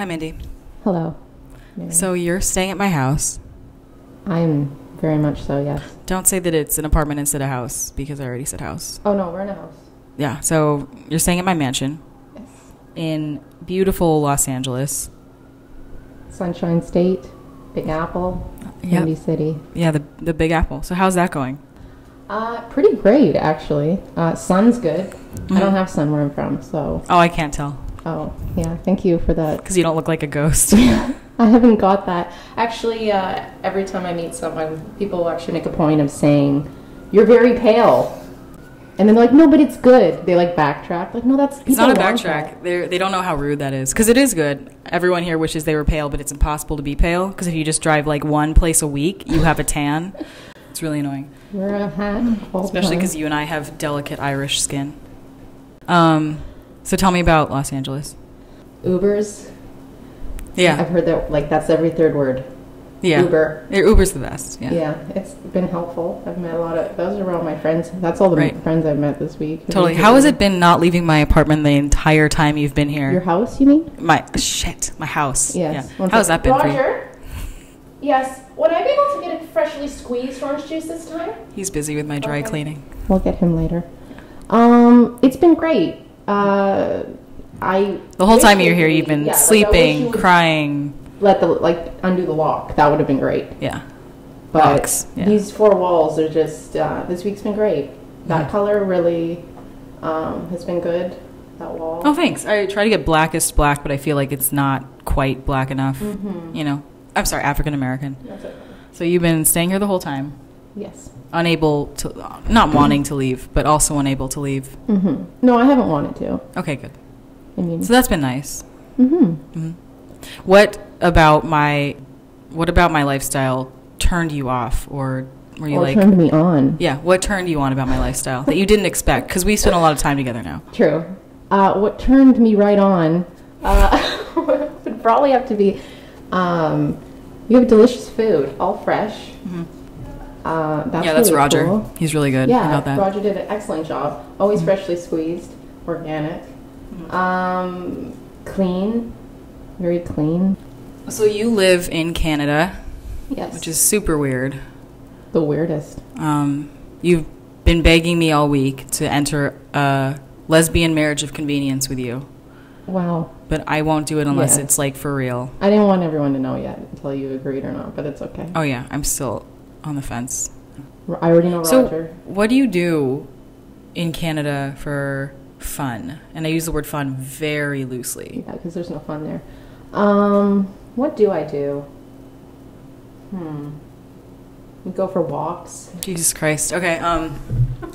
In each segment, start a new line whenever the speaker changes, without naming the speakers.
Hi, Mindy.
Hello. Mary.
So you're staying at my house.
I'm very much so, yes.
Don't say that it's an apartment instead of house, because I already said house.
Oh, no, we're in a house.
Yeah, so you're staying at my mansion
Yes.
in beautiful Los Angeles.
Sunshine State, Big Apple, Windy City.
Yeah, the Big Apple. So how's that going?
Pretty great, actually. Sun's good. I don't have sun where I'm from, so...
Oh, I can't tell.
Oh, yeah, thank you for that.
Because you don't look like a ghost.
I haven't got that. Actually, every time I meet someone, people actually make a point of saying, "You're very pale." And then they're like, "No, but it's good." They like backtrack. Like, no, that's...
It's not a backtrack. They don't know how rude that is. Because it is good. Everyone here wishes they were pale, but it's impossible to be pale. Because if you just drive like one place a week, you have a tan. It's really annoying.
Wear a hat.
Especially because you and I have delicate Irish skin. So tell me about Los Angeles.
Ubers.
Yeah.
I've heard that, like, that's every third word.
Yeah.
Uber.
Uber's the best. Yeah.
Yeah, it's been helpful. I've met a lot of... Those are all my friends. That's all the friends I've met this week.
Totally. How has it been not leaving my apartment the entire time you've been here?
Your house, you mean?
My house.
Yes.
Yeah. How has that been for you?
Roger? Yes. Would I be able to get a freshly squeezed orange juice this time?
He's busy with my dry cleaning.
We'll get him later. It's been great.
The whole time you're here, you've been sleeping, crying.
Undo the lock. That would have been great.
Yeah.
But
Locks, yeah.
these four walls are just, this week's been great. That color really has been good, that wall.
Oh, thanks. I try to get blackest black, but I feel like it's not quite black enough. Mm-hmm. You know, I'm sorry, African American.
That's okay.
So you've been staying here the whole time?
Yes.
Unable to, not wanting to leave, but also unable to leave?
Mm-hmm. No, I haven't wanted to.
Okay, good.
I mean,
so that's been nice.
Mm-hmm.
Mm-hmm. What about my lifestyle turned you off, or were you like...
turned me on.
Yeah, what turned you on about my lifestyle that you didn't expect? Because we spent a lot of time together now.
True. What turned me right on would probably have to be, you have delicious food, all fresh. Mm-hmm. That's
that's
really
Roger.
Cool.
He's really good about that.
Roger did an excellent job. Always freshly squeezed, organic, clean, very clean.
So you live in Canada,
yes,
which is super weird.
The weirdest.
You've been begging me all week to enter a lesbian marriage of convenience with you. Wow. But I won't do it unless it's like for real.
I didn't want everyone to know yet until you agreed or not, but it's okay.
Oh yeah, I'm still on the fence.
I already know Roger.
So what do you do in Canada for fun? And I use the word fun very loosely.
Yeah, because there's no fun there. What do I do? We go for walks.
Jesus Christ. Okay,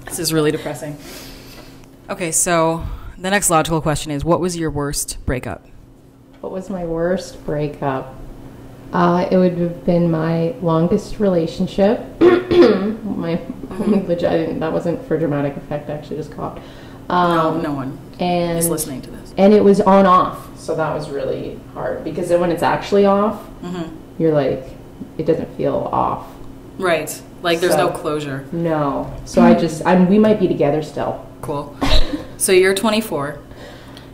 this is really depressing. Okay, so the next logical question is, what was your worst breakup?
What was my worst breakup? It would have been my longest relationship. That wasn't for dramatic effect. I actually just coughed.
No one is listening to this.
And it was on off, so that was really hard because then when it's actually off, you're like, it doesn't feel off.
Right. Like there's no closure.
No. So we might be together still.
Cool. So you're 24.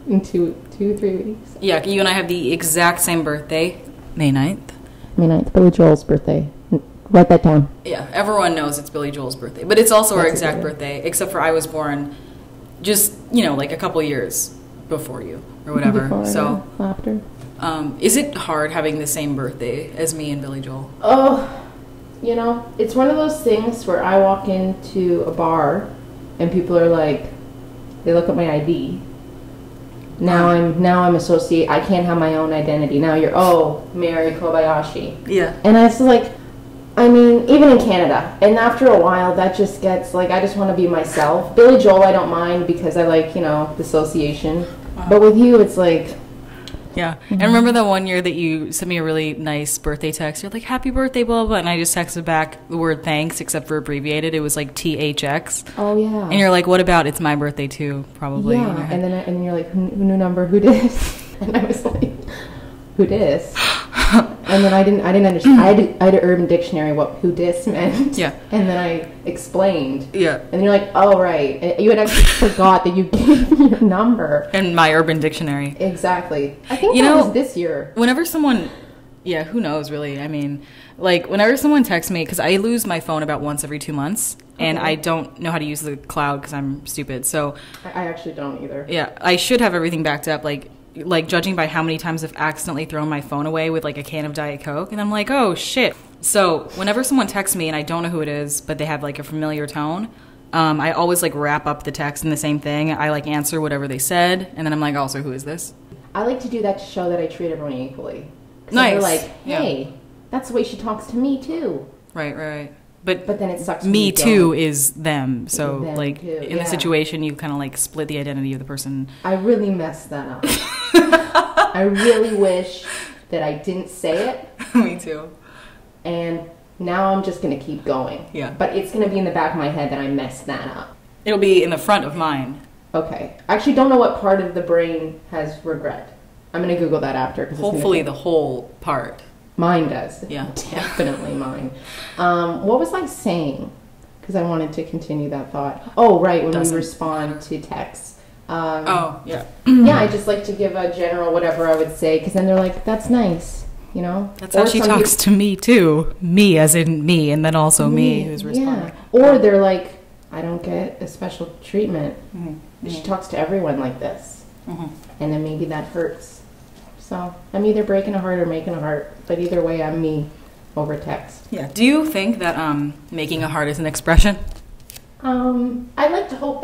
In 3 weeks.
Yeah, you and I have the exact same birthday. May 9th.
May 9th, Billy Joel's birthday. Write that down.
Yeah, everyone knows it's Billy Joel's birthday. But it's also our exact birthday, except for I was born just, like a couple years before you or whatever.
After.
Is it hard having the same birthday as me and Billy Joel?
Oh, it's one of those things where I walk into a bar and people are like, they look at my ID. Now I'm associate. I can't have my own identity. Now you're Mary Kobayashi. Yeah. And I was like, even in Canada. And after a while, that just gets like I just want to be myself. Billy Joel, I don't mind because I like the association. Wow. But with you, it's like.
Yeah. And remember that one year that you sent me a really nice birthday text? You're like, happy birthday, blah, blah, blah. And I just texted back the word thanks, except for abbreviated. It was like THX.
Oh, yeah.
And you're like, what about it's my birthday too, probably.
Yeah. And then you're like, who new number, who dis? And I was like, who dis? And then I didn't understand. I had an Urban Dictionary who dis meant.
Yeah.
And then I explained.
Yeah.
And you're like, oh, right. And you had actually forgot that you gave me your number.
And my Urban Dictionary.
Exactly. I think that was this year.
Whenever someone, who knows really? I mean, like whenever someone texts me, because I lose my phone about once every 2 months, and I don't know how to use the cloud because I'm stupid. So
I actually don't either.
Yeah, I should have everything backed up. Like judging by how many times I've accidentally thrown my phone away with like a can of Diet Coke, and I'm like, oh shit. So whenever someone texts me and I don't know who it is, but they have like a familiar tone, I always like wrap up the text in the same thing. I like answer whatever they said, and then I'm like, also, who is this?
I like to do that to show that I treat everyone equally.
Nice.
They're like, hey, that's the way she talks to me too.
Right. But
then it sucks.
Me too is them. So
Them
like
too,
in the situation, you kind of like split the identity of the person.
I really messed that up. I really wish that I didn't say it.
Me too.
And now I'm just going to keep going.
Yeah.
But it's going to be in the back of my head that I messed that up.
It'll be in the front of mine.
Okay. I actually don't know what part of the brain has regret. I'm going to Google that after.
Hopefully the whole part.
Mine does.
Yeah.
Definitely mine. What was I saying? Because I wanted to continue that thought. Oh, right. When we respond to texts.
Yeah,
I just like to give a general whatever I would say. Because then they're like, that's nice. You know?
That's how she talks to me, too. Me as in me, and then also me who's responding.
Yeah. Or they're like, I don't get a special treatment. Mm-hmm. She talks to everyone like this. Mm-hmm. And then maybe that hurts. So I'm either breaking a heart or making a heart. But either way, I'm me over text.
Yeah. Do you think that making a heart is an expression?
I'd like to hope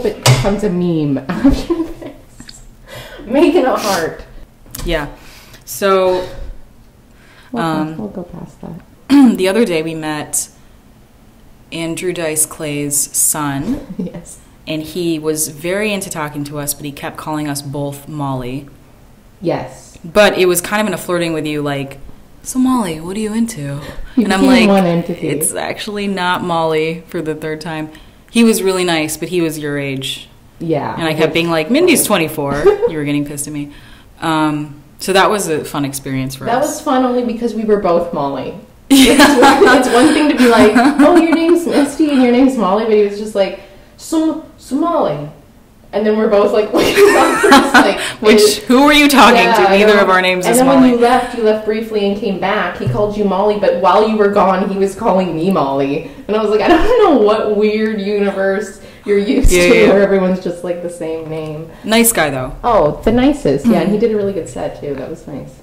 it becomes a meme after this. Making a heart.
Yeah. So,
we'll go past that.
The other day we met Andrew Dice Clay's son.
Yes.
And he was very into talking to us, but he kept calling us both Molly.
Yes.
But it was kind of in a flirting with you, like, so Molly, what are you into? And I'm like, it's actually not Molly for the third time. He was really nice, but he was your age.
Yeah.
And I kept being like, Mindy's 24. You were getting pissed at me. So that was a fun experience for us.
That was fun only because we were both Molly. It's one thing to be like, oh, your name's Misty and your name's Molly, but he was just like, Somali. And then we're both like,
who were you talking to? Neither of our names is Molly.
And then when you left briefly and came back, he called you Molly, but while you were gone, he was calling me Molly. And I was like, I don't know what weird universe you're used to where everyone's just like the same name.
Nice guy, though.
Oh, the nicest. Yeah, and he did a really good set, too. That was nice.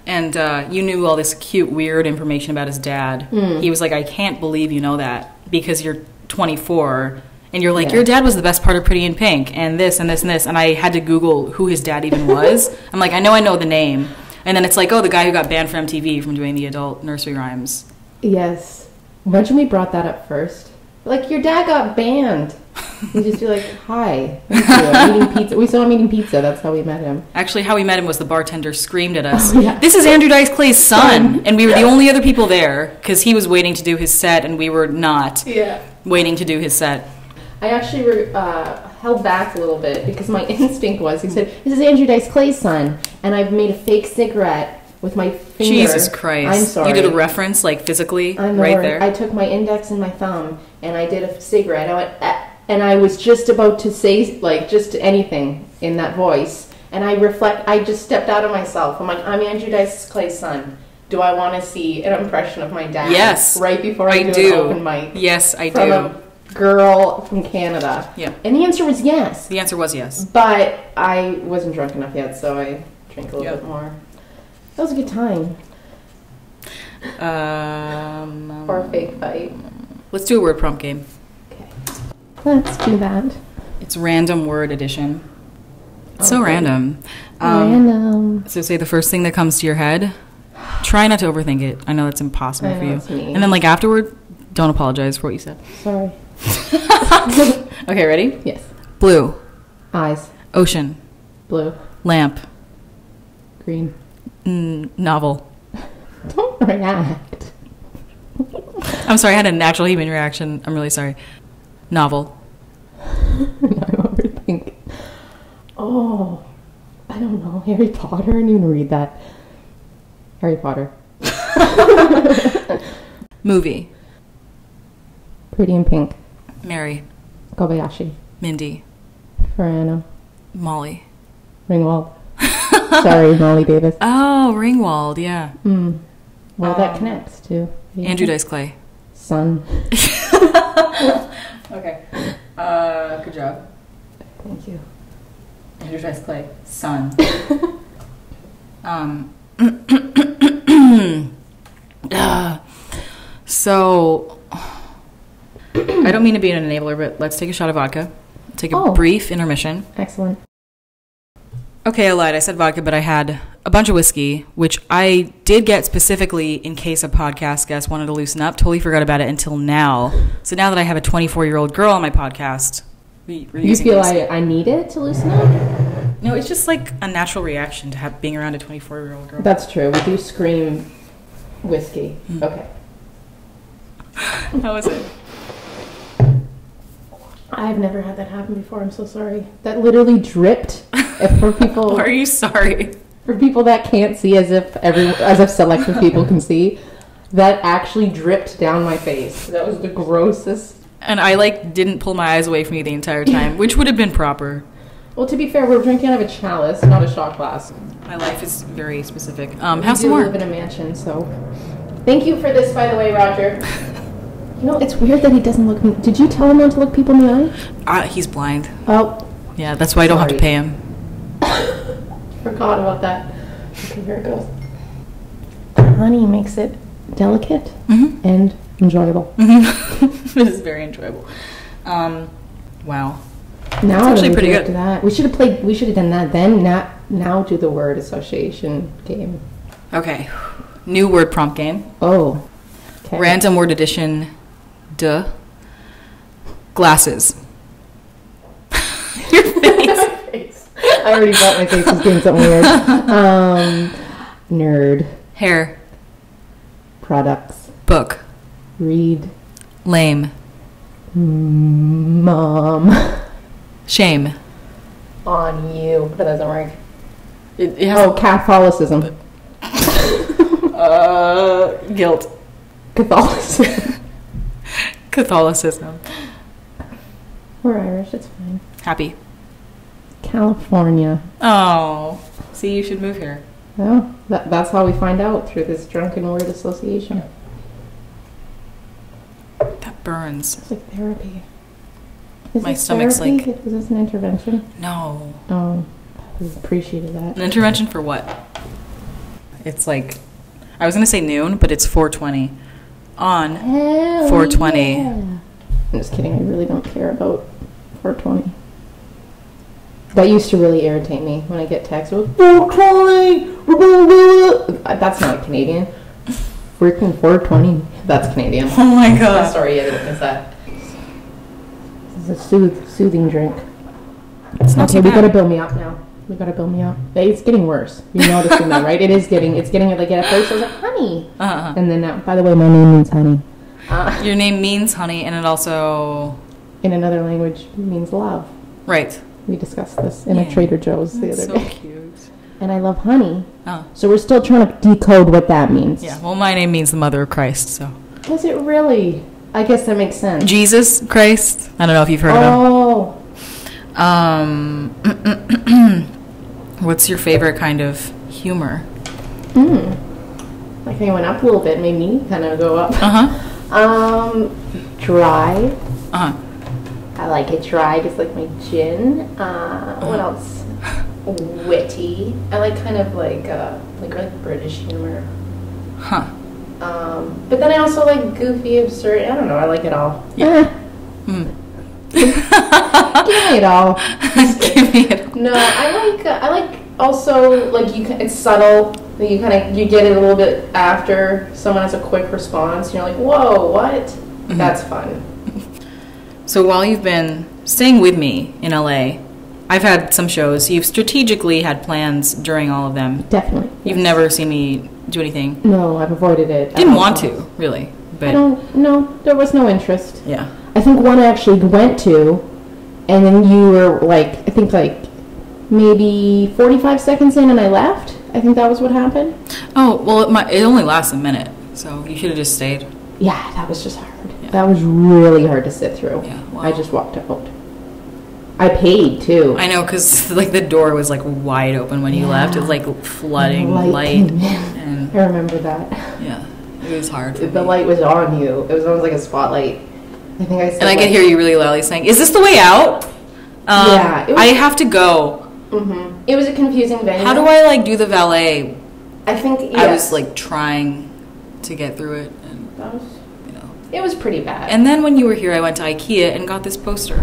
And you knew all this cute, weird information about his dad. He was like, I can't believe you know that because you're 24. And you're like, your dad was the best part of Pretty in Pink, and this, and this, and this. And I had to Google who his dad even was. I'm like, I know the name. And then it's like, oh, the guy who got banned from MTV from doing the adult nursery rhymes.
Yes. Imagine we brought that up first. Like, your dad got banned. You just be like, hi. I'm eating pizza. We saw him eating pizza. That's how we met him.
Actually, how we met him was the bartender screamed at us, this is Andrew Dice Clay's son. And we were the only other people there because he was waiting to do his set and we were not waiting to do his set.
I actually held back a little bit because my instinct was, he said, this is Andrew Dice Clay's son, and I've made a fake cigarette with my finger.
Jesus Christ.
I'm sorry.
You did a reference, like, physically, there?
I took my index and my thumb, and I did a cigarette. I went, and I was just about to say, like, just anything in that voice, and I just stepped out of myself. I'm like, I'm Andrew Dice Clay's son. Do I want to see an impression of my dad?
Yes.
Right before I do an open mic?
Yes, I do.
Girl from Canada.
Yeah.
And the answer was yes.
The answer was yes.
But I wasn't drunk enough yet, so I drank a little bit more. That was a good time. Or a fake fight.
Let's do a word prompt game.
Okay. Let's do that.
It's random word edition. It's so random.
Random.
So say the first thing that comes to your head. Try not to overthink it. I know that's impossible for you.
It's me.
And then like afterward, don't apologize for what you said.
Sorry.
Okay, ready?
Yes.
Blue.
Eyes.
Ocean.
Blue.
Lamp.
Green.
Novel.
Don't react.
I'm sorry, I had a natural human reaction. I'm really sorry. Novel.
I overthink. Oh, I don't know. Harry Potter? I didn't even read that. Harry Potter.
Movie.
Pretty in Pink.
Mary.
Kobayashi.
Mindy.
Furano.
Molly.
Ringwald. Sorry, Molly Davis.
Oh, Ringwald, yeah.
Well, that connects to...
Andrew Dice Clay.
Sun.
Okay. Good job.
Thank you.
Andrew Dice Clay. Sun. So, I don't mean to be an enabler, but let's take a shot of vodka. Take a brief intermission.
Excellent.
Okay, I lied. I said vodka, but I had a bunch of whiskey, which I did get specifically in case a podcast guest wanted to loosen up. Totally forgot about it until now. So now that I have a 24-year-old girl on my podcast, we're
you feel I need it to loosen up?
No, it's just like a natural reaction to being around a 24-year-old girl.
That's true. We do scream whiskey. Okay.
How was it?
I've never had that happen before. I'm so sorry. That literally dripped. For people,
Are you sorry?
For people that can't see, as if selective people can see, that actually dripped down my face. That was the grossest.
And I didn't pull my eyes away from you the entire time, which would have been proper.
Well, to be fair, we're drinking out of a chalice, not a shot glass.
My life is very specific.
We
Have some more.
live in a mansion, so. Thank you for this, by the way, Roger. You know, it's weird that he doesn't look me. Did you tell him not to look people in the eye?
He's blind.
Oh.
Yeah, that's why I don't have to pay him.
Forgot about that. Okay, here it goes. Honey makes it delicate and enjoyable.
It is very enjoyable. Wow.
Now
it's actually pretty good.
That. We should have done that then. Now do the word association game.
Okay. New word prompt game.
Oh. Okay.
Random word addition. Duh. Glasses. Your face.
I already thought my face was doing something weird. Nerd.
Hair.
Products.
Book.
Read.
Lame.
Mom.
Shame.
On you. That doesn't work.
It has
Catholicism.
Guilt.
Catholicism.
Catholicism.
We're Irish, it's fine.
Happy.
California.
Oh. See, you should move here.
Well, that's how we find out, through this drunken word association.
That burns.
It's like therapy.
My stomach's
therapy? Is this an intervention?
No.
Oh, I appreciated that.
An intervention for what? It's I was going to say noon, but it's 4:20. On
Hell
4:20.
Yeah. I'm just kidding. I really don't care about 4:20. That used to really irritate me when I get texts with 4:20. That's not Canadian. Freaking 4:20. That's Canadian.
Oh my god.
Sorry, I didn't miss that. This is a soothing drink.
It's not
okay,
too
we
bad.
gotta build me up now. We gotta build me up. It's getting worse. You're noticing that, right? It's getting at first I was like, honey. And then now, by the way, my name means honey.
Your name means honey, and it also...
In another language, means love.
Right.
We discussed this in a Trader Joe's the other day.
So cute.
And I love honey.
Oh.
So we're still trying to decode what that means.
Yeah, well, my name means the mother of Christ, so...
Does it really? I guess that makes sense.
Jesus Christ? I don't know if you've heard of him. What's your favorite kind of humor?
Like I went up a little bit, made me kind of go up. Dry. I like it dry, just like my gin. What else? Witty. I like kind of like British humor. But then I also like goofy, absurd. I don't know. I like it all.
Yeah.
Give me it all.
Give me it all.
No, I like also like it's subtle. You get it a little bit after someone has a quick response. You're like, whoa, what? That's fun.
So while you've been staying with me in LA, I've had some shows. You've strategically had plans during all of them.
Definitely.
You've never seen me do anything.
No, I've avoided it.
Didn't want to, really. But
No, there was no interest.
Yeah.
I think one I actually went to, and then you were I think maybe 45 seconds in and I left. I think that was what happened.
Oh, well, it only lasts a minute, so you should have just stayed.
Yeah, that was just hard.
Yeah.
That was really hard to sit through.
Yeah, wow.
I just walked out. I paid, too.
I know, because, like, the door was, like, wide open when you left. It was, like, flooding light. And
I remember that.
yeah, it was hard.
The light was on you. It was almost like a spotlight. I think I said,
and I could hear you really loudly saying, "Is this the way out?"
Yeah.
I have to go.
Mm-hmm. It was a confusing venue.
How do I, like, do the valet?
I think, yes.
I was, like, trying to get through it. And, you know.
It was pretty bad.
And then when you were here, I went to IKEA and got this poster.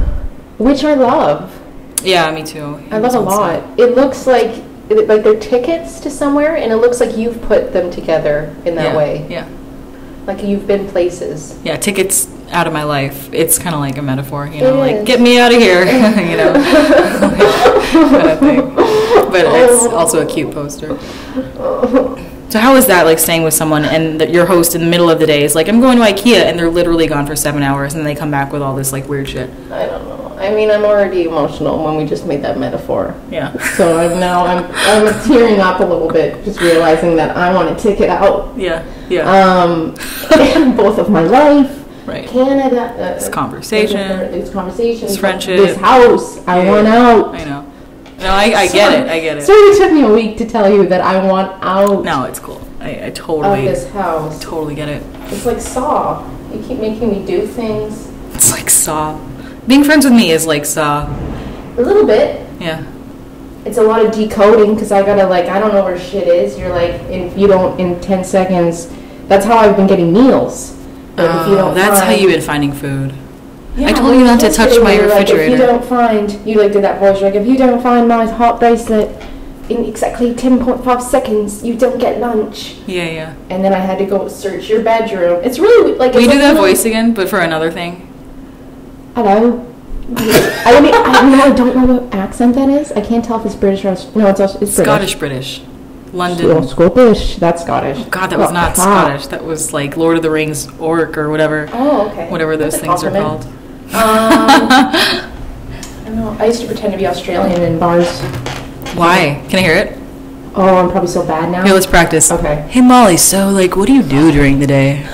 Which I love.
Yeah, me too.
I love a lot. It looks like they're tickets to somewhere, and it looks like you've put them together in that way.
Yeah.
Like you've been places.
Yeah, tickets out of my life. It's kind of like a metaphor, you know,
It
like,
is.
get me out of here, you know, kind of thing. But it's also a cute poster. So how is that, like, staying with someone and your host in the middle of the day is like, I'm going to IKEA, and they're literally gone for 7 hours, and they come back with all this, like, weird shit?
I don't know. I mean, I'm already emotional when we just made that metaphor.
Yeah.
So I'm tearing up a little bit, just realizing that I want a ticket out.
Yeah.
Both of my life.
Right.
Canada.
It's conversation.
It's conversation.
It's friendship.
This house. I want out.
I know. No, I get it. I get it.
So it took me a week to tell you that I want out.
No, it's cool. I
Of
totally,
this house.
totally get it.
It's like Saw. You keep making me do things.
It's like Saw. Being friends with me is like Saw.
A little bit.
Yeah.
It's a lot of decoding because I gotta, like, I don't know where shit is. You're like, if you don't, in 10 seconds, that's how I've been getting meals. Like, if you don't
that's how
find-
you've been finding food.
Yeah,
I told you not to touch my
you're like,
refrigerator.
if you don't find, you like did that voice, you're like, if you don't find my heart bracelet in exactly 10.5 seconds, you don't get lunch.
Yeah.
And then I had to go search your bedroom. It's really like.
Will you
it's
do
like
that voice again, but for another thing?
Hello. I don't know what accent that is. I can't tell if it's British or no. It's British.
Scottish. London.
Oh, Scottish. That's Scottish.
God, that was not Scottish. That was like Lord of the Rings orc or whatever.
Oh, okay.
Whatever those things are called.
I don't know. I used to pretend to be Australian in bars.
Why? Can I hear it?
Oh, I'm probably so bad now.
Here, let's practice.
Okay.
Hey, Molly, so, like, what do you do during the day?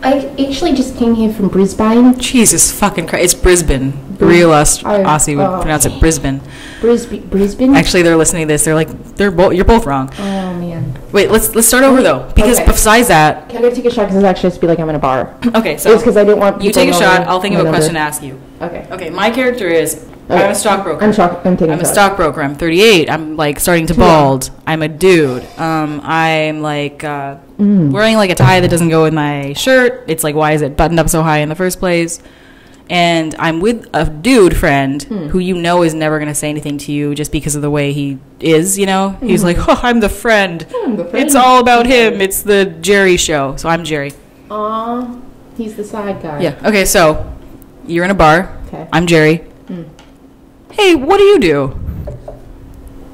I actually just came here from Brisbane.
Jesus fucking Christ. It's Brisbane. Real Aussie would pronounce it Brisbane.
Brisbane?
Actually, they're listening to this. They're like, you're both wrong.
Oh, man.
Wait, let's start over, though. Because besides that...
Can I take a shot? Because it's actually supposed to be like I'm in a bar.
Okay, so...
It's because I didn't want people
you take a
knowing
shot. I'll think of a
my
question to
number.
ask you.
Okay,
my character is...
Okay.
I'm a stockbroker.
I'm taking
I'm
a
a
shot.
stockbroker. I'm 38. I'm like starting to bald. I'm a dude. I'm like wearing like a tie that doesn't go with my shirt. It's like, why is it buttoned up so high in the first place? And I'm with a dude friend who you know is never going to say anything to you just because of the way he is, you know? He's like, oh, I'm the friend. It's all about him. It's the Jerry show. So I'm Jerry.
Aw, he's the side guy.
Yeah. Okay, so you're in a bar.
Okay.
I'm Jerry. Hey, what do you do?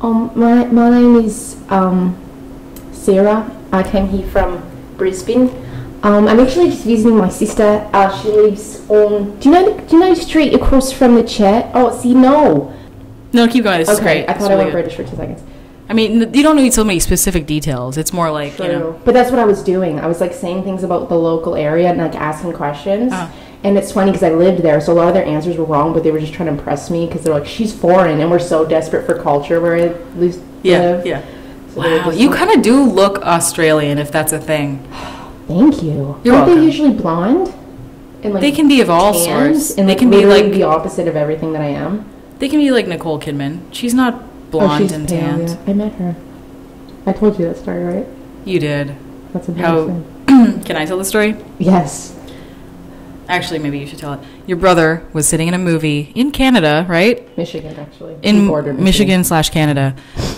My name is Sarah. I came here from Brisbane. I'm actually just visiting my sister. She lives on. Do you know the street across from the chair? Oh, see, no.
No, keep going. This is great.
I thought I went British for 2 seconds.
I mean, you don't need so many specific details. It's more like, you know.
But that's what I was doing. I was like saying things about the local area and like asking questions. And it's funny because I lived there, so a lot of their answers were wrong, but they were just trying to impress me because they're like, she's foreign, and we're so desperate for culture where I live.
Yeah.
So
Wow, you kind of do look Australian, if that's a thing.
Thank you.
You're
Aren't
welcome.
they usually blonde? And, like,
They can be of all
tanned?
sorts.
And
They
like,
can be
literally
like
the opposite of everything that I am.
They can be like Nicole Kidman. She's not blonde
she's
and
pale,
tanned.
yeah. I met her. I told you that story, right?
You did.
That's
How?
embarrassing.
Can I tell the story?
Yes.
Actually, maybe you should tell it. Your brother was sitting in a movie in Canada, right?
Michigan, actually.
In
Border
Michigan/Canada.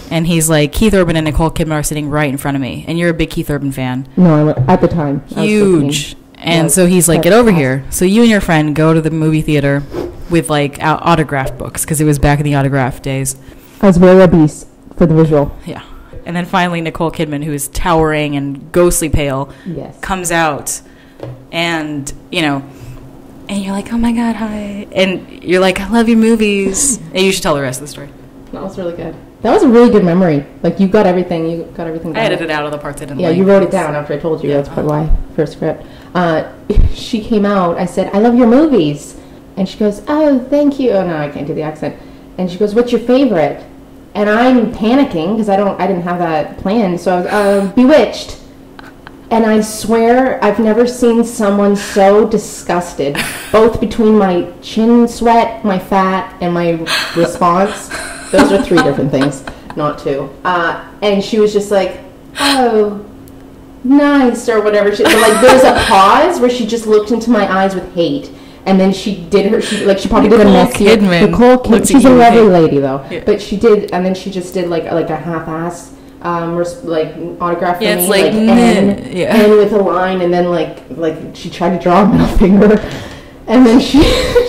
And he's like, Keith Urban and Nicole Kidman are sitting right in front of me. And you're a big Keith Urban fan.
No, at the time. I was
Huge.
15.
And
Yeah,
so he's like, get
that's
over
awesome.
here. So you and your friend go to the movie theater with like autograph books because it was back in the autograph days.
I was very obese for the visual.
Yeah. And then finally Nicole Kidman, who is towering and ghostly pale,
Yes.
comes out. And, you know, and you're like, oh my God, hi. And you're like, I love your movies. And you should tell the rest of the story.
That was really good. That was a really good memory. Like, you got everything. You got everything down.
I edited out of the parts I didn't
Yeah,
like.
you wrote it down after I told you.
Yeah.
That's probably why, for script. She came out. I said, I love your movies. And she goes, oh, thank you. Oh, no, I can't do the accent. And she goes, what's your favorite? And I'm panicking because I didn't have that planned. So I was, Bewitched. And I swear I've never seen someone so disgusted, both between my chin sweat, my fat, and my response. Those are 3 different things, not 2. And she was just like, oh, nice, or whatever. But like, there's a pause where she just looked into my eyes with hate. And then she probably did a messy. Nicole Kidman. She's a lovely lady, though. Yeah. But she did, and then she just did like a half-ass autograph for me,
it's like
N with a line, and then like she tried to draw a middle finger, and then she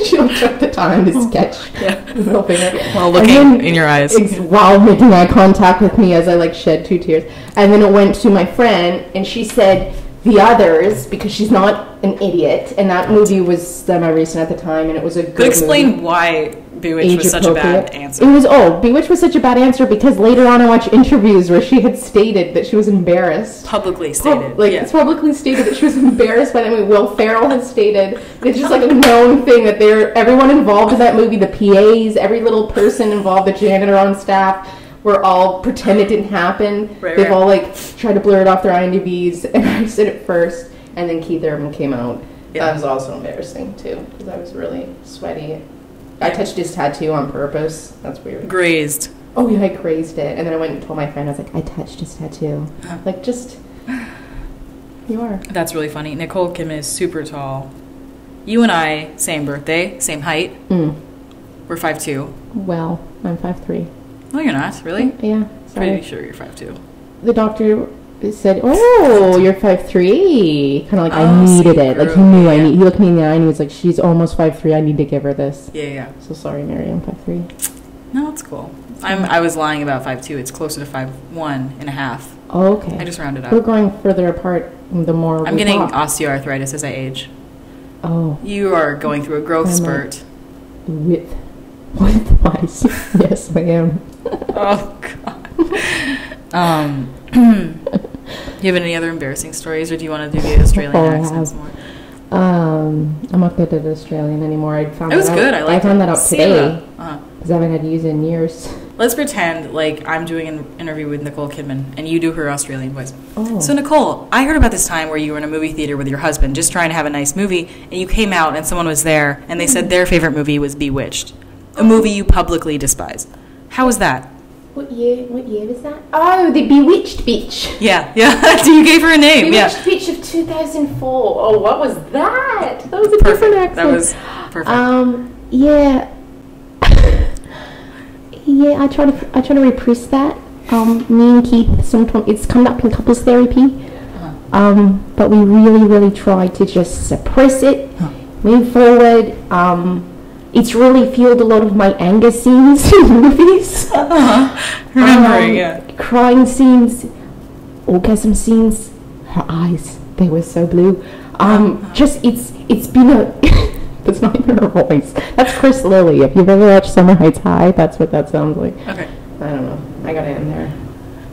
took the time to sketch the middle finger
while looking in your eyes,
while making eye contact with me as I like shed 2 tears. And then it went to my friend, and she said The Others, because she's not an idiot, and that movie was semi-recent at the time, and it was a good
But explain
movie.
Why Bewitched was such a bad answer.
Bewitched was such a bad answer because later on I watched interviews where she had stated that she was embarrassed.
Publicly stated.
It's publicly stated that she was embarrassed by that movie. Will Ferrell has stated it's just like a known thing that everyone involved in that movie, the PAs, every little person involved, the janitor on staff, were all pretend it didn't happen. They've all like tried to blur it off their IMDb's, and I said it first, and then Keith Urban came out. Yeah. That was also embarrassing too because I was really sweaty. I touched his tattoo on purpose. That's weird.
Grazed.
Oh yeah, I grazed it, and then I went and told my friend. I was like, I touched his tattoo. Like, just you are.
That's really funny. Nicole Kidman is super tall. You and I, same birthday, same height. We're 5'2".
Well, I'm 5'3".
No, you're not. Really?
Yeah. Sorry.
Pretty sure you're 5'2".
The doctor said, "Oh, you're 5'3". Kind of like I needed it. Like he knew I need. He looked me in the eye and he was like, "She's almost 5'3". I need to give her this."
Yeah.
So sorry, Mary. I'm 5'3".
No, it's cool. I was lying about 5'2". It's closer to 5'1 and a half.
Oh, okay.
I just rounded up.
We're going further apart the more.
I'm getting osteoarthritis as I age.
Oh.
You are going through a growth spurt.
With mice. Yes, I am.
Oh God. Do you have any other embarrassing stories, or do you want to do the Australian accents more?
I'm not good at Australian anymore.
It was good. I
found that out today
because
I haven't had to use it in years.
Let's pretend like I'm doing an interview with Nicole Kidman, and you do her Australian voice.
Oh.
So Nicole, I heard about this time where you were in a movie theater with your husband, just trying to have a nice movie, and you came out, and someone was there, and they said their favorite movie was Bewitched, a movie you publicly despise. How was that?
What year was that? Oh, the Bewitched Bitch.
Yeah. You gave her a name.
Bewitched Bitch of 2004. Oh, what was that?
That was a different accent.
That was perfect.
Yeah. Yeah, I try to repress that. Me and Keith, sometimes it's come up in couples therapy. But we really try to just suppress it, move forward. It's really fueled a lot of my anger scenes in movies.
Remembering,
crying scenes, orgasm scenes. Her eyes, they were so blue. Just it's been a. That's not even her voice. That's Chris Lilly. If you've ever watched Summer Heights High, that's what that sounds like.
Okay.
I don't know. I gotta end there.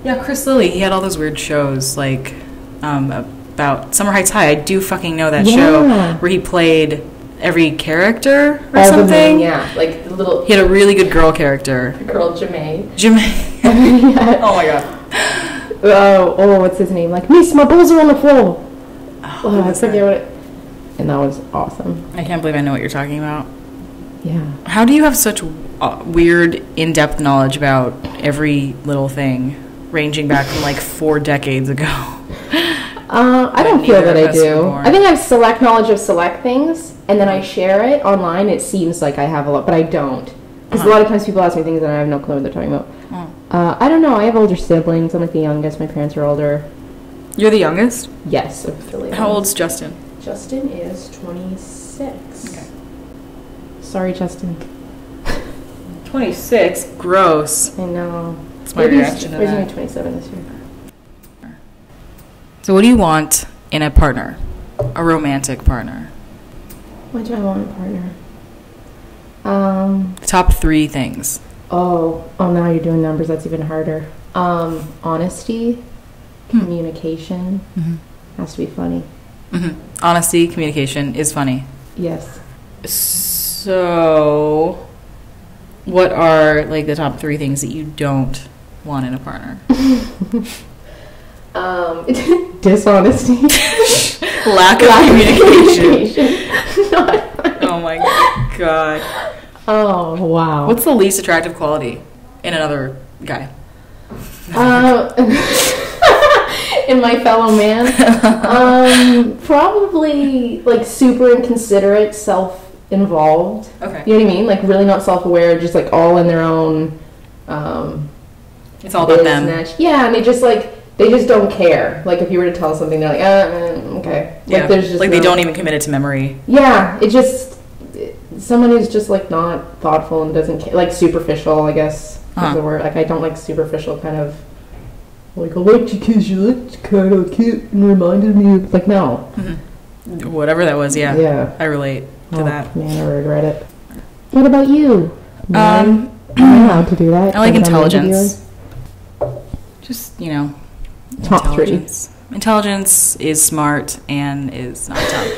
Yeah, Chris Lilly. He had all those weird shows like about Summer Heights High. I do fucking know that show where he played every character or something.
Like the little.
He had a really good girl character.
Girl Jamae.
Oh my god.
Oh, what's his name? Like, Miss, my balls are on the floor.
Oh,
I forget what it. And that was awesome.
I can't believe I know what you're talking about.
Yeah.
How do you have such weird, in-depth knowledge about every little thing, ranging back from like 4 decades ago?
I don't feel that I do. I think I have select knowledge of select things, and then I share it online. It seems like I have a lot, but I don't. Because a lot of times people ask me things and I have no clue what they're talking about. I don't know. I have older siblings. I'm like the youngest. My parents are older.
You're the youngest?
Yes. Of the
How old's Justin?
Justin is 26. Okay. Sorry, Justin.
26? Gross.
I know.
That's my reaction to that.
He's only 27 this year.
So what do you want in a partner? A romantic partner?
What do I want in a partner?
Top 3 things.
Oh, now you're doing numbers. That's even harder. Honesty, communication has to be funny.
Honesty, communication is funny.
Yes.
So, what are like the top 3 things that you don't want in a partner?
Dishonesty.
Lack of communication.
Not
Oh my god.
Oh, wow.
What's the least attractive quality in another guy?
In my fellow man? Probably, like, super inconsiderate, self-involved.
Okay.
You know what I mean? Like, really not self-aware, just, like, all in their own,
It's all about them.
business. Yeah, and they just don't care. Like, if you were to tell something, they're like, okay.
Yeah.
Like, there's just
they don't even commit it to memory.
Yeah, someone who's just, like, not thoughtful and doesn't care. Like, superficial, I guess, is the word. Like, I don't like superficial kind of, like, I liked you because you looked kind of cute and reminded me of, like, no.
Whatever that was, yeah.
Yeah.
I relate to that.
Man, I regret it. What about you?
Um,
Am I allowed to do that?
I like
Like, on
intelligence.
videos?
Just,
Top 3.
intelligence. Intelligence is smart and is not dumb.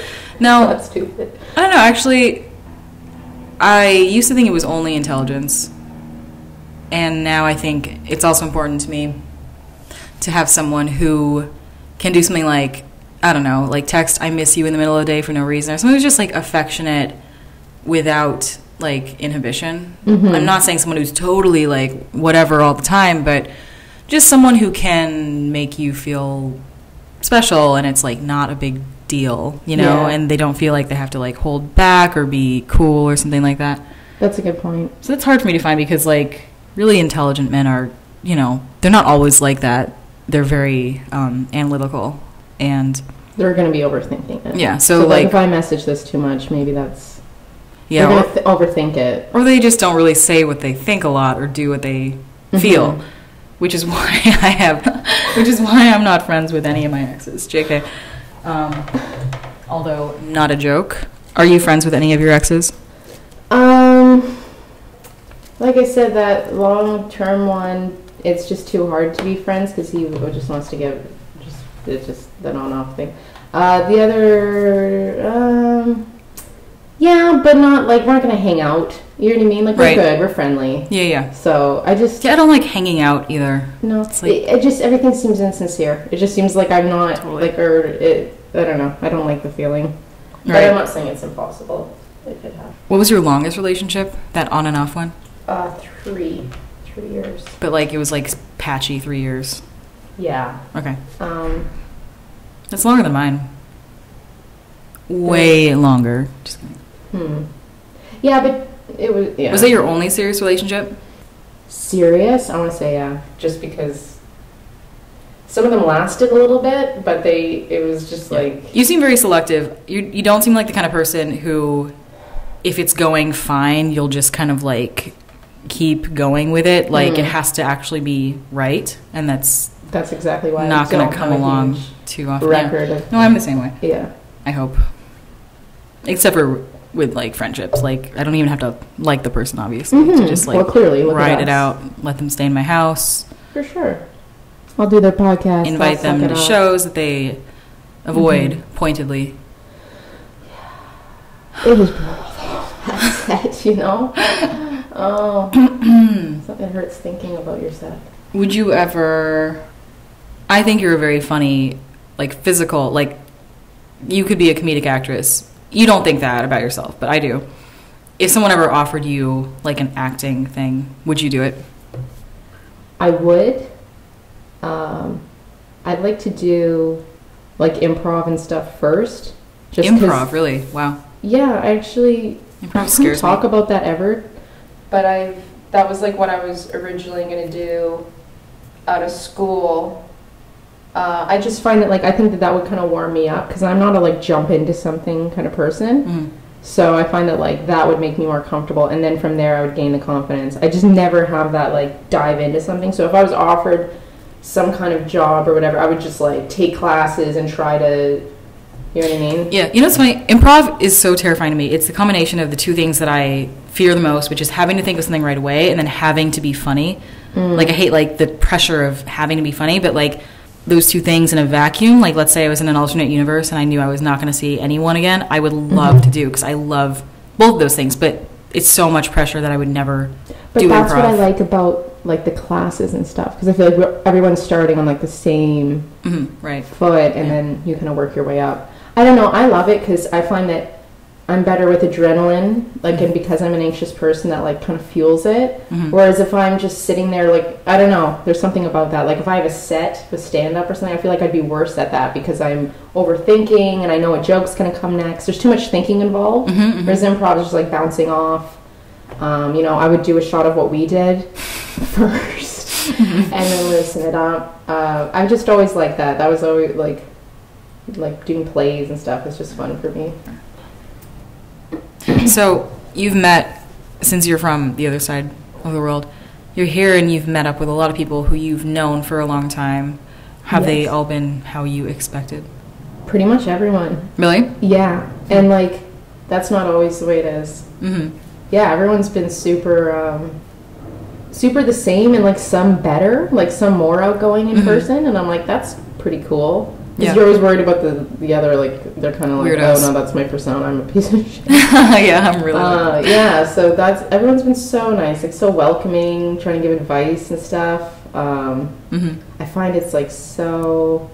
No,
That's stupid.
I don't know. Actually, I used to think it was only intelligence. And now I think it's also important to me to have someone who can do something like, I don't know, like text, I miss you in the middle of the day for no reason. Or someone who's just, like, affectionate without, like, inhibition. I'm not saying someone who's totally, like, whatever all the time, but just someone who can make you feel special and it's, like, not a big deal,
Yeah.
and they don't feel like they have to, like, hold back or be cool or something like that.
That's a good point.
So that's hard for me to find because, like, really intelligent men are, they're not always like that. They're very analytical and...
They're going to be overthinking it.
Yeah, so like...
if I message this too much, maybe that's...
Yeah,
they're going to overthink it.
Or they just don't really say what they think a lot or do what they feel, which is why I'm not friends with any of my exes. JK. Although, not a joke. Are you friends with any of your exes?
Like I said, that long-term one, it's just too hard to be friends because he just wants to get it's just the on-off thing. The other, yeah, but not like we're not gonna hang out. You know what I mean? Like we're good, we're friendly.
Yeah.
So I
don't like hanging out either.
No,
it's like,
it just everything seems insincere. It just seems like I'm not like I don't know. I don't like the feeling. But I'm not saying it's impossible. It could have.
What was your longest relationship? That on and off one?
3 years.
But like it was like patchy 3 years.
Yeah.
Okay. That's longer than mine. Way longer. Just kidding.
Yeah, but it was. Yeah.
Was it your only serious relationship?
Serious? I want to say yeah. Just because some of them lasted a little bit, but it was just like...
You seem very selective. You don't seem like the kind of person who, if it's going fine, you'll just kind of like keep going with it. Like it has to actually be right, and that's
exactly why
not going to come along too often.
Record of,
no, I'm the same way.
Yeah.
I hope. Except for with like friendships. Like I don't even have to like the person, obviously. To just like
clearly,
ride it out, let them stay in my house.
For sure. I'll do their podcast.
Invite them to shows that they avoid pointedly.
It is brutal though. That's set, Oh. It hurts thinking about your set.
Would you ever... I think you're a very funny, like, physical, like, you could be a comedic actress. You don't think that about yourself, but I do. If someone ever offered you, like, an acting thing, would you do it?
I would. I'd like to do, like, improv and stuff first.
Improv, really? Wow.
Yeah, actually...
Improv scares me.
Talk about that ever. But that was, like, what I was originally going to do out of school. I just find that, like, I think that would kind of warm me up because I'm not a, like, jump into something kind of person. So I find that, like, that would make me more comfortable. And then from there, I would gain the confidence. I just never have that, like, dive into something. So if I was offered some kind of job or whatever, I would just, like, take classes and try to, You know what I mean?
Yeah. You know what's funny? Improv is so terrifying to me. It's the combination of the two things that I fear the most, which is having to think of something right away and then having to be funny. Like, I hate, like, the pressure of having to be funny, but, like, those two things in a vacuum, like, let's say I was in an alternate universe and I knew I was not going to see anyone again, I would love to do, because I love both of those things, but it's so much pressure that I would never do improv.
But that's what I like about, like, the classes and stuff, because I feel like everyone's starting on, like, the same
right.
foot, and then you kind of work your way up. I don't know, I love it, because I find that I'm better with adrenaline, like, and because I'm an anxious person, that, like, kind of fuels it. Whereas if I'm just sitting there, like, I don't know, there's something about that. Like, if I have a set with stand-up or something, I feel like I'd be worse at that because I'm overthinking and I know what joke's going to come next. There's too much thinking involved. Whereas improv is just, like, bouncing off. You know, I would do a shot of what we did first and then loosen it up. I just always liked that. That was always, like doing plays and stuff is just fun for me.
So you've met, since you're from the other side of the world, you're here and you've met up with a lot of people who you've known for a long time. Have they all been how you expected?
Pretty much everyone.
Really?
Yeah. And, like, that's not always the way it is. Yeah, everyone's been super the same, and, like, some better, like, some more outgoing in person, and I'm like, that's pretty cool. Because you're always worried about the other, like, they're kind of like, weirdos. Oh, no, that's my persona, I'm a piece of shit.
Yeah, I'm really
yeah, so everyone's been so nice, like, so welcoming, trying to give advice and stuff. I find it's, like, so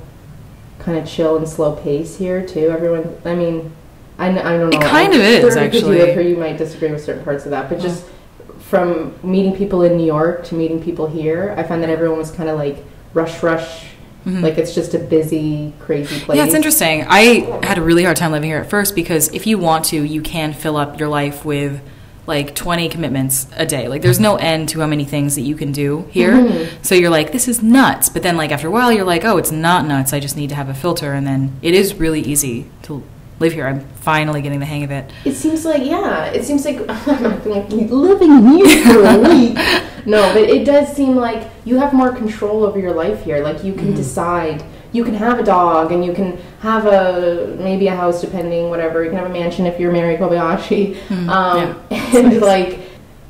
kind of chill and slow pace here, too. Everyone, I mean, I don't know.
It kind of is, actually.
You live here, you might disagree with certain parts of that, but just from meeting people in New York to meeting people here, I find that everyone was kind of, like, rush. Like, it's just a busy, crazy place.
Yeah, it's interesting. I had a really hard time living here at first because if you want to, you can fill up your life with, like, 20 commitments a day. Like, there's no end to how many things that you can do here. So you're like, this is nuts. But then, like, after a while, you're like, oh, it's not nuts. I just need to have a filter. And then it is really easy to live here. I'm finally getting the hang of it.
It seems like I'm like living here for a week. No, but it does seem like you have more control over your life here. Like, you can decide. You can have a dog, and you can have maybe a house, depending, whatever. You can have a mansion if you're Mary Kobayashi. And nice. Like,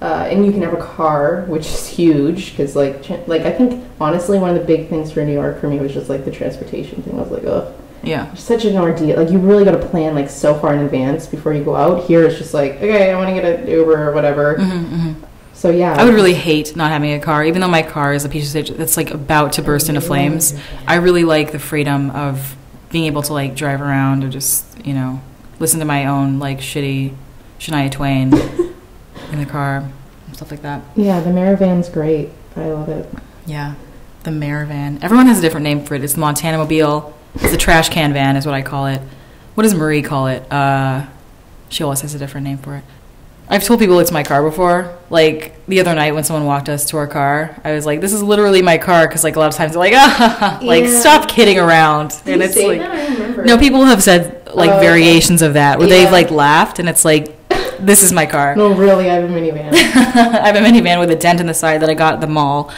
and you can have a car, which is huge, because, like I think, honestly, one of the big things for New York for me was just, like, the transportation thing. I was like, ugh.
Yeah.
It's such an ordeal. Like, you really got to plan, like, so far in advance before you go out. Here, it's just like, okay, I want to get an Uber or whatever. So, yeah.
I would really hate not having a car, even though my car is a piece of shit that's, like, about to burst into flames. I really like the freedom of being able to, like, drive around or just, you know, listen to my own, like, shitty Shania Twain in the car and stuff like that.
Yeah, the Maravan's great. I love it.
Yeah, the Maravan. Everyone has a different name for it. It's the Montana Mobile. It's the trash can van is what I call it. What does Marie call it? She always has a different name for it. I've told people it's my car before. Like, the other night when someone walked us to our car, I was like, this is literally my car, because, like, a lot of times they're like, like, stop kidding around.
Did you say that? I remember.
No, people have said, like, variations of that, where they've, like, laughed, and it's like, this is my car.
No, really, I have a minivan.
I have a minivan with a dent in the side that I got at the mall.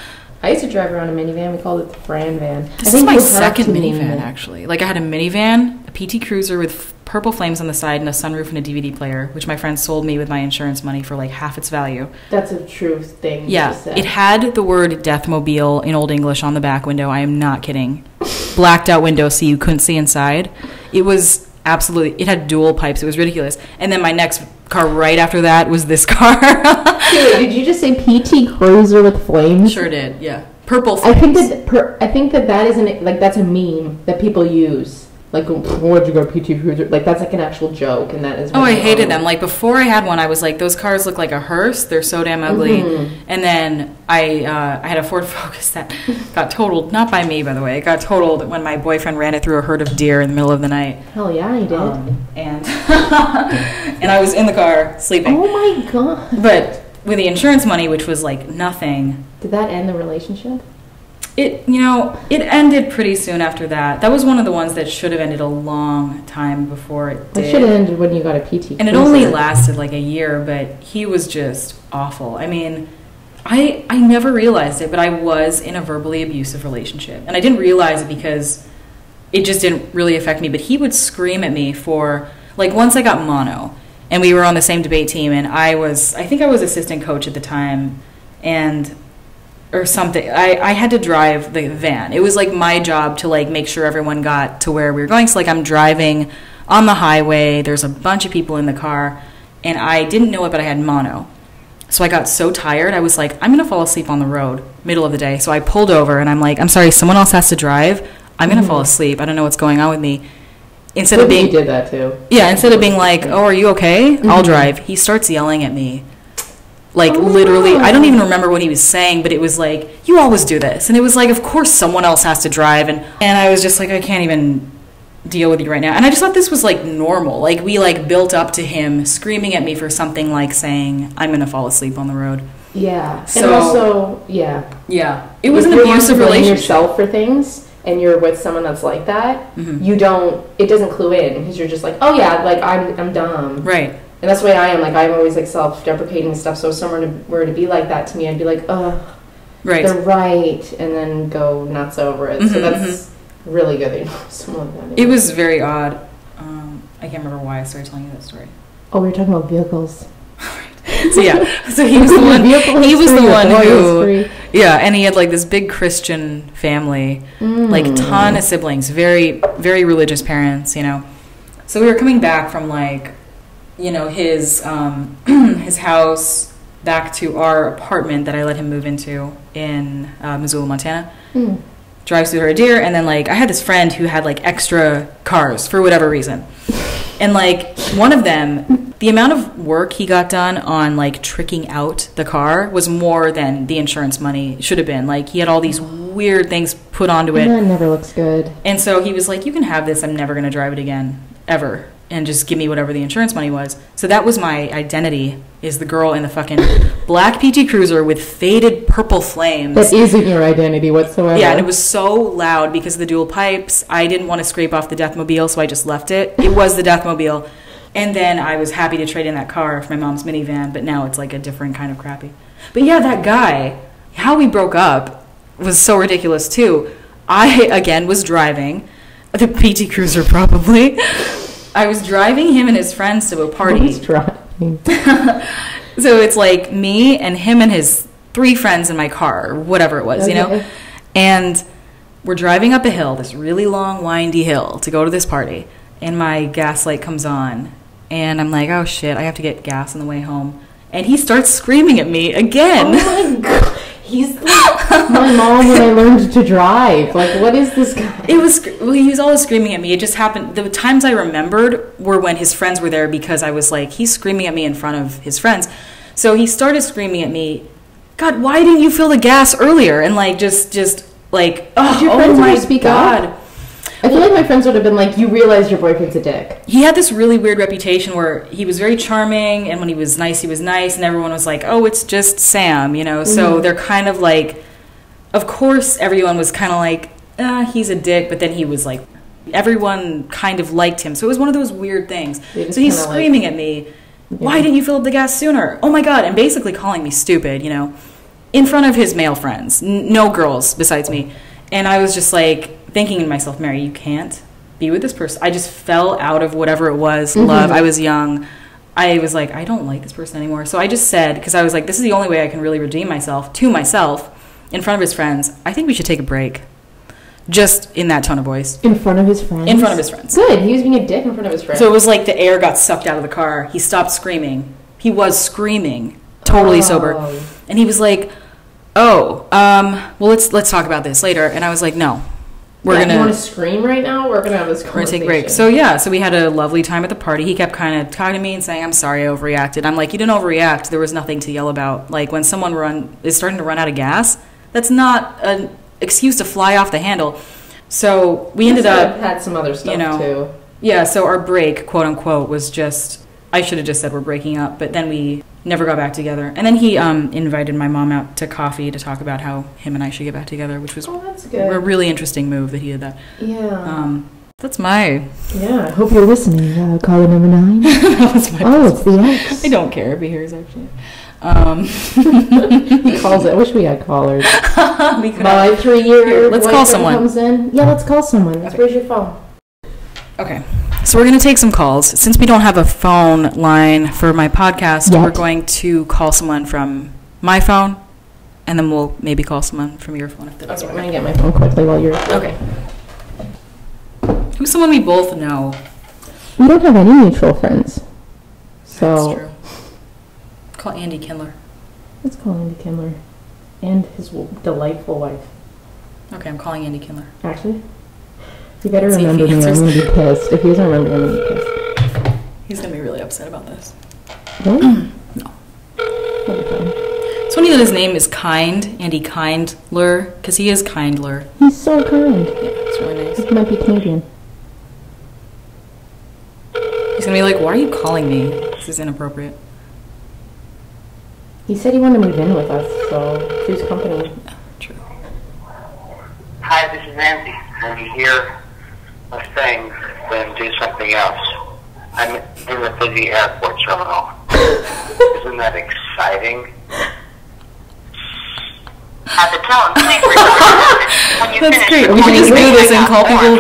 I used to drive around a minivan. We called it the Fran van.
This is my second minivan, actually. Like, I had a minivan, a PT Cruiser with purple flames on the side, and a sunroof and a DVD player, which my friend sold me with my insurance money for, like, half its value.
That's a true thing.
Yeah. It had the word Deathmobile in Old English on the back window. I am not kidding. Blacked out window so you couldn't see inside. It was absolutely... It had dual pipes. It was ridiculous. And then my next car right after that was this car.
Wait, did you just say PT Cruiser with flames?
Sure did, yeah. Purple flames.
I think that isn't, like, that's a meme that people use. Like, what'd you go PT Cruiser? Like, that's, like, an actual joke, and that is...
Oh, I hated them. Like, before I had one, I was like, those cars look like a hearse. They're so damn ugly. And then I had a Ford Focus that got totaled. Not by me, by the way. It got totaled when my boyfriend ran it through a herd of deer in the middle of the night.
Hell yeah, he did.
And I was in the car sleeping.
Oh, my God.
But with the insurance money, which was, like, nothing...
Did that end the relationship?
It ended pretty soon after that. That was one of the ones that should have ended a long time before it did.
It should have ended when you got a PT.
And it only lasted like a year, but he was just awful. I mean, I never realized it, but I was in a verbally abusive relationship. And I didn't realize it because it just didn't really affect me. But he would scream at me for, like, once I got mono, and we were on the same debate team, and I think I was assistant coach at the time, or something. I had to drive the van. It was, like, my job to, like, make sure everyone got to where we were going. So, like, I'm driving on the highway. There's a bunch of people in the car, and I didn't know it, but I had mono. So I got so tired, I was like, I'm going to fall asleep on the road, middle of the day. So I pulled over, and I'm like, I'm sorry, someone else has to drive. I'm going to fall asleep. I don't know what's going on with me. Instead of being,
he did that too.
Yeah, instead of being like, oh, are you okay? I'll drive. He starts yelling at me. Like, literally, I don't even remember what he was saying, but it was like, you always do this. And it was like, of course someone else has to drive. And I was just like, I can't even deal with you right now. And I just thought this was, like, normal. Like, we, like, built up to him screaming at me for something like saying, I'm going to fall asleep on the road.
Yeah.
So,
and also, yeah.
Yeah. It was an abusive relationship.
Yourself for things, and you're with someone that's like that, it doesn't clue in, because you're just like, oh yeah, like, I'm dumb. Right. And that's the way I am. Like, I'm always, like, self-deprecating and stuff, so if someone were to be like that to me, I'd be like, ugh, right, they're right, and then go nuts over it. So that's really good that you know someone like that.
It was very odd. I can't remember why I started telling you that story.
Oh, we were talking about vehicles.
So yeah, so he was the one. He was the one who, yeah, and he had, like, this big Christian family, like, ton of siblings, very, very religious parents, you know. So we were coming back from, like, you know, his his house back to our apartment that I let him move into in Missoula, Montana. Drives through Herdeer, and then, like, I had this friend who had, like, extra cars for whatever reason. And, like, one of them, the amount of work he got done on, like, tricking out the car was more than the insurance money should have been. Like, he had all these weird things put onto it.
That never looks good.
And so he was like, you can have this. I'm never going to drive it again, ever. And just give me whatever the insurance money was. So that was my identity, is the girl in the fucking black PT Cruiser with faded purple flames.
That isn't your identity whatsoever.
Yeah, and it was so loud because of the dual pipes. I didn't want to scrape off the Deathmobile, so I just left it. It was the Deathmobile. And then I was happy to trade in that car for my mom's minivan, but now it's, like, a different kind of crappy. But yeah, that guy, how we broke up was so ridiculous too. I, again, was driving the PT Cruiser, probably. I was driving him and his friends to a party.
Who's driving?
So it's like me and him and his 3 friends in my car, or whatever it was, you know? And we're driving up a hill, this really long, windy hill, to go to this party. And my gas light comes on. And I'm like, oh shit, I have to get gas on the way home. And he starts screaming at me again.
Oh my God. He's like my mom when I learned to drive. Like, what is this guy?
He was always screaming at me. It just happened. The times I remembered were when his friends were there, because I was like, he's screaming at me in front of his friends. So he started screaming at me, God, why didn't you fill the gas earlier? And, like, just like, oh my God.
Up? I feel like my friends would have been like, you realize your boyfriend's a dick.
He had this really weird reputation where he was very charming, and when he was nice, and everyone was like, oh, it's just Sam, you know? So they're kind of like, of course, everyone was kind of like, he's a dick, but then he was like, everyone kind of liked him. So it was one of those weird things. So he's screaming at me, why didn't you fill up the gas sooner? Oh my God, and basically calling me stupid, you know, in front of his male friends, no girls besides me. And I was just like, thinking to myself, Mary, you can't be with this person. I just fell out of whatever it was, love. I was young. I was like, I don't like this person anymore. So I just said, because I was like, this is the only way I can really redeem myself to myself in front of his friends. I think we should take a break. Just in that tone of voice.
In front of his friends?
In front of his friends.
Good. He was being a dick in front of his friends.
So it was like the air got sucked out of the car. He stopped screaming. He was screaming, totally sober. And he was like, well, let's talk about this later. And I was like, no.
You want to scream right now? We're gonna have this conversation.
We're gonna take a break. So yeah, so we had a lovely time at the party. He kept kind of talking to me and saying, "I'm sorry, I overreacted." I'm like, "You didn't overreact. There was nothing to yell about. Like, when someone is starting to run out of gas, that's not an excuse to fly off the handle." So we ended up
had some other stuff too.
Yeah. So our break, quote unquote, was just. I should have just said we're breaking up, but then we never got back together. And then he invited my mom out to coffee to talk about how him and I should get back together, which was
that's good.
A really interesting move that he did that.
Yeah.
That's my...
Yeah, I hope you're listening. Caller number 9.
That was my
it's the ex.
I don't care if he hears, actually.
He calls it. I wish we had callers. My 3-year.
Let's call someone.
Comes in. Yeah, let's call someone. Let's raise your phone.
Okay. So we're going to take some calls. Since we don't have a phone line for my podcast, we're going to call someone from my phone, and then we'll maybe call someone from your phone if that doesn't
work. I'm going to get my phone quickly while you're...
Okay. Who's someone we both know?
We don't have any mutual friends. So...
That's true. Call Andy Kindler.
Let's call Andy Kindler. And his delightful wife.
Okay, I'm calling Andy Kindler.
Actually? You better remember me, I'm going to be pissed. If he doesn't remember me, I'm going to be pissed.
He's going to be really upset about this.
Really?
No. That'll be fine. It's funny that his name is Andy Kindler, because he is Kindler.
He's so kind.
Yeah, it's really nice.
He might be Canadian.
He's going to be like, why are you calling me? This is inappropriate.
He said he wanted to move in with us, so choose company.
Yeah, true.
Hi, this is Nancy. When you hear a thing, then do something else. I'm in the busy airport terminal. Isn't that exciting? At the tone, please
That's great. We can just do this and call people who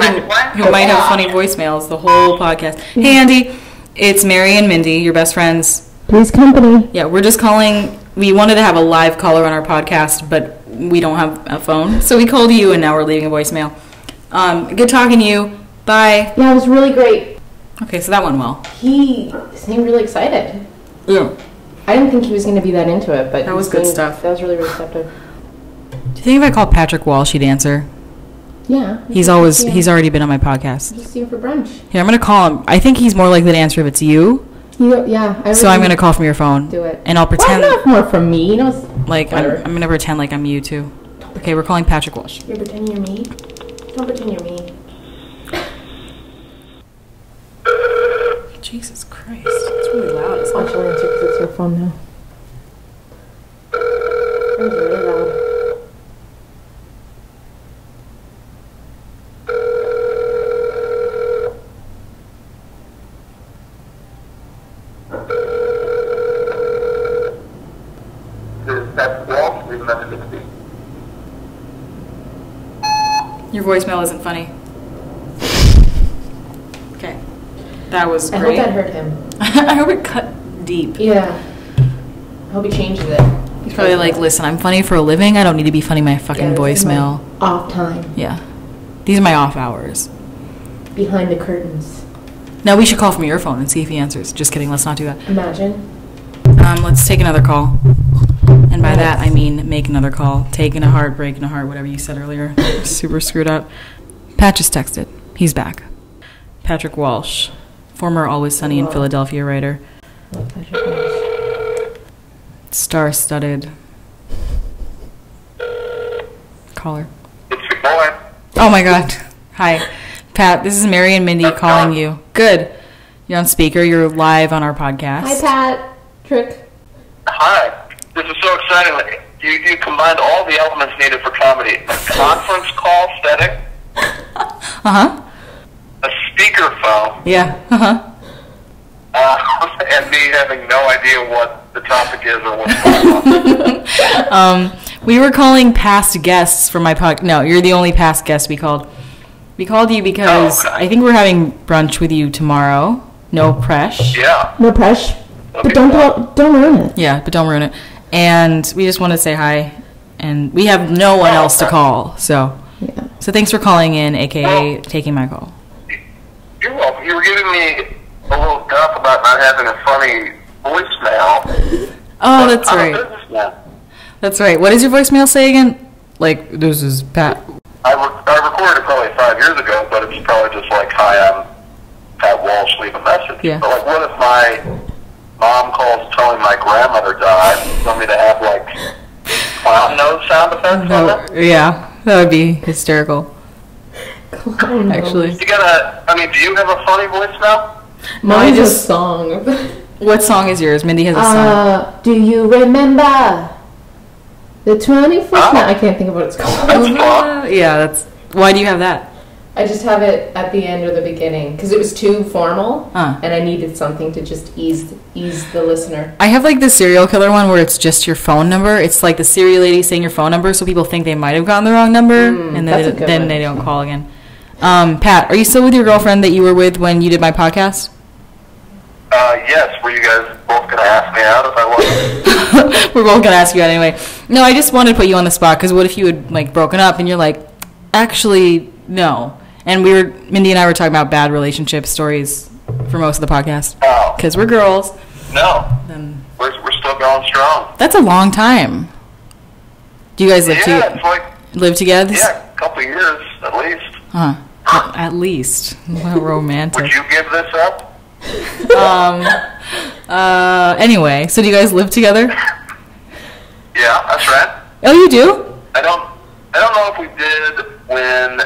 might have funny voicemails the whole podcast. Hey, Andy. It's Mary and Mindy, your best friends.
Please company.
Yeah, we're just calling. We wanted to have a live caller on our podcast, but we don't have a phone. So we called you, and now we're leaving a voicemail. Good talking to you. Bye.
Yeah, it was really great.
Okay, so that went well.
He seemed really excited.
Yeah.
I didn't think he was going to be that into it, but...
That was good stuff.
That was really receptive.
Do you think if I called Patrick Walsh, he'd answer?
Yeah.
He's already been on my podcast.
Just see him for brunch.
Here, I'm going to call him. I think he's more likely to answer if it's you.
Yeah.
So I'm going to call from your phone.
Do it.
And I'll pretend...
Well, not more from me. You know,
like, I'm going to pretend like I'm you, too. Okay, we're calling Patrick Walsh.
You're pretending you're me? Don't pretend you're me.
Jesus Christ. It's really loud.
Watch your answer because it's your phone now. It's really loud.
That's Walsh. Leave a message at the beep.
Your voicemail isn't funny. Okay. That was
I
great.
hope that hurt him.
I hope it cut deep.
Yeah. I hope he changes it.
He's probably like, listen, I'm funny for a living. I don't need to be funny my fucking voicemail.
Off time.
Yeah. These are my off hours.
Behind the curtains.
No, we should call from your phone and see if he answers. Just kidding. Let's not do that.
Imagine.
Let's take another call. And by that, I mean make another call. Taking a heart, breaking a heart, whatever you said earlier. Super screwed up. Pat just texted. He's back. Patrick Walsh, former Always Sunny in Philadelphia writer. Star-studded. Caller.
It's your boy.
Oh my God. Hi. Pat, this is Mary and Mindy calling you. Good. You're on speaker. You're live on our podcast.
Hi, Pat. Trick.
Hi. This is so exciting. You combined all the elements needed for comedy. A conference call setting.
Uh-huh.
A speakerphone.
Yeah. Uh-huh.
And me having no idea what the topic is or what's going on.
We were calling past guests for my podcast. No, you're the only past guest we called. We called you because I think we're having brunch with you tomorrow. No press.
Yeah.
No press. But don't ruin it.
Yeah, but don't ruin it. And we just want to say hi. And we have no one else to call. So thanks for calling in, a.k.a. taking my call.
You're welcome. You were giving me a little guff about not having a funny voicemail.
Oh, that's
I'm
right.
a businessman.
That's right. What does your voicemail say again? Like, this is Pat.
I recorded it probably 5 years ago, but it's probably just like, hi, I'm Pat Walsh, leave a message.
Yeah.
But like, what if my mom calls telling my grandmother died? You want me to have like clown nose sound effects on that?
Yeah, that would be hysterical. Actually.
You gotta, I mean, do you have a funny voicemail?
Mine's a song.
What song is yours? Mindy has a song.
Do you remember the 24th? No, I can't think of what it's called.
That's fun.
Yeah, that's... Why do you have that?
I just have it at the end or the beginning because it was too formal,
Huh.
and I needed something to just ease the listener.
I have like the serial killer one where it's just your phone number. It's like the Siri lady saying your phone number, so people think they might have gotten the wrong number, and
that's a
then,
good
then
one.
they don't call again. Pat, are you still with your girlfriend that you were with when you did my podcast?
Yes, were you guys both going to ask me out if I wasn't?
We're both gonna ask you out anyway. No, I just wanted to put you on the spot because what if you had like broken up and you're like, actually, no. And Mindy and I were talking about bad relationship stories for most of the podcast
Oh,
because we're girls.
no.
And
We're still going strong.
that's a long time. Do you guys live
Yeah, it's like,
live together?
yeah, a couple of years at least.
Huh. At least. How romantic.
Would you give this up?
Anyway, so do you guys live together?
Yeah, that's right.
Oh, you do?
I don't know if we did when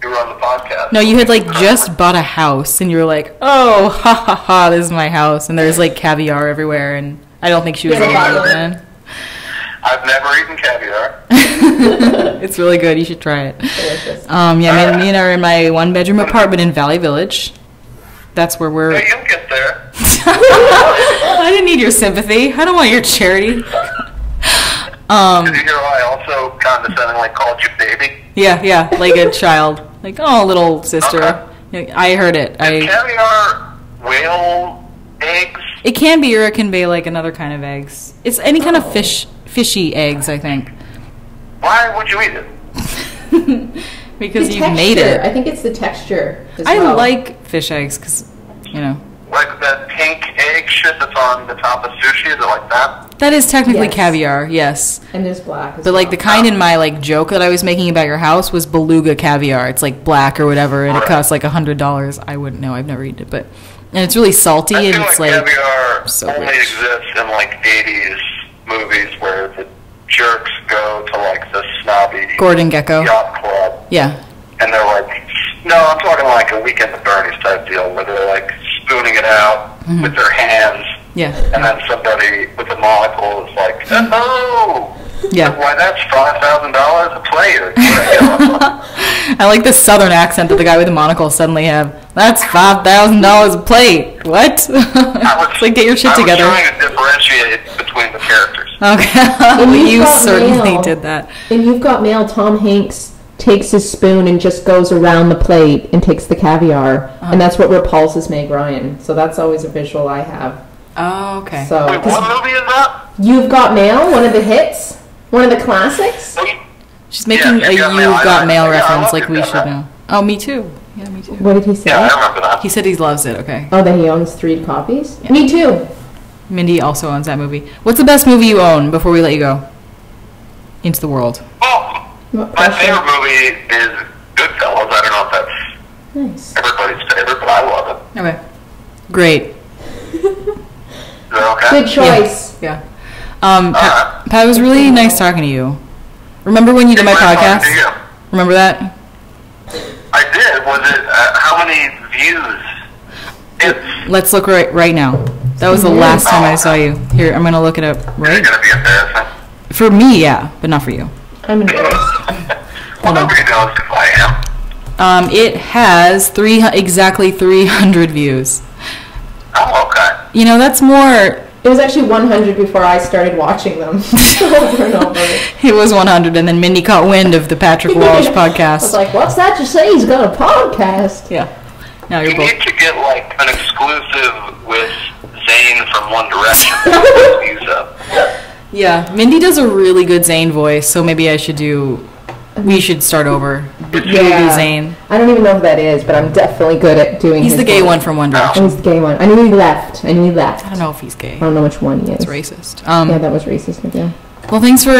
you were on the podcast.
No, you had like just bought a house and you were like, oh, ha ha ha, this is my house. And there's like caviar everywhere. And I don't think she was
Yeah,
eating
bottle.
it then.
I've never eaten caviar.
It's really good. You should try it.
Delicious.
Yeah, me and her are in my one-bedroom apartment in Valley Village. That's where we're...
Yeah, you'll get there.
I didn't need your sympathy. I don't want your charity.
Did you hear how I also condescendingly called you baby?
Yeah, like a child. Like, oh, little sister. Yeah, I heard it.
Is caviar whale eggs?
It can be, or it can be like another kind of eggs. It's any kind of fishy eggs, I think.
Why would you eat it?
Because
The
you've made
texture.
it.
I think it's the texture as
I
well.
like fish eggs because, you know,
Like that pink egg shit that's on the top of sushi? Is it like that?
that is technically
Yes.
caviar, yes.
And there's black as
But like
well.
the kind in my like joke that I was making about your house was beluga caviar. It's like black or whatever, and it
Right.
costs like $100. I wouldn't know. I've never eaten it, but and it's really salty
I
and
feel
it's
like
like
caviar
so
only
rich.
exists in like 80s movies where the jerks go to like the snobby
Gordon Gekko.
yacht club.
Yeah.
And they're like, no, I'm talking like a Weekend at Bernie's type deal where they're like spooning it out with their hands,
Yeah.
and then somebody with a monocle is like, oh,
Yeah.
why that's $5,000 a plate. Or,
I like the southern accent that the guy with the monocle suddenly have. That's $5,000 a plate. What? It's like, get your shit together.
I was trying to differentiate between the characters.
Okay.
And you've
You
got
certainly
mail.
did that.
And You've Got Mail, Tom Hanks takes his spoon and just goes around the plate and takes the caviar. And that's what repulses Meg Ryan. So that's always a visual I have.
Oh, okay.
So,
Wait,
'cause
what movie is that?
You've Got Mail, one of the hits, one of the classics.
Oh,
She's making
Yeah,
a
You've Got Mail.
You've Got
I-
Mail
yeah, I
reference
love
like
You've
we
Got
should
Mail.
know. Oh, me too. Yeah, me too.
What did he say?
Yeah, I remember that.
He said he loves it. Okay.
Oh, that he owns 3 copies? Me too.
Mindy also owns that movie. What's the best movie you own before we let you go? Into the world.
Oh, my favorite movie is Goodfellas. I don't know if that's
Nice.
everybody's favorite, but I love it.
Okay. Great.
Is that okay?
Good choice.
Yeah. Pat, it was really nice talking to you. Remember when you did my
Great talking
podcast?
to you.
Remember that?
I did. Was it, how many views? It's
Let's look right now. That was the last time I saw you. Here, I'm going to look it up right.
going to be embarrassing.
For me, yeah, but not for you.
I'm embarrassed.
Well, nobody knows if I am.
It has exactly 300 views.
Oh, okay.
You know, that's more...
It was actually 100 before I started watching them over and over.
It was 100, and then Mindy caught wind of the Patrick Walsh
I was
podcast.
like, what's that you say? He's got a podcast.
Yeah. Now
You
you're both...
need to get, like, an exclusive with Zayn from One Direction. Views up.
Yeah, Mindy does a really good Zayn voice, so maybe I should do... We should start over. You do Zayn.
I don't even know who that is, but I'm definitely good at doing
He's
his
the gay
voice.
one from One
Oh,
Direction.
he's the gay one. I knew he left. I
I don't know if he's gay.
I don't know which one he is.
It's racist.
Yeah, that was racist of you.
Well, thanks for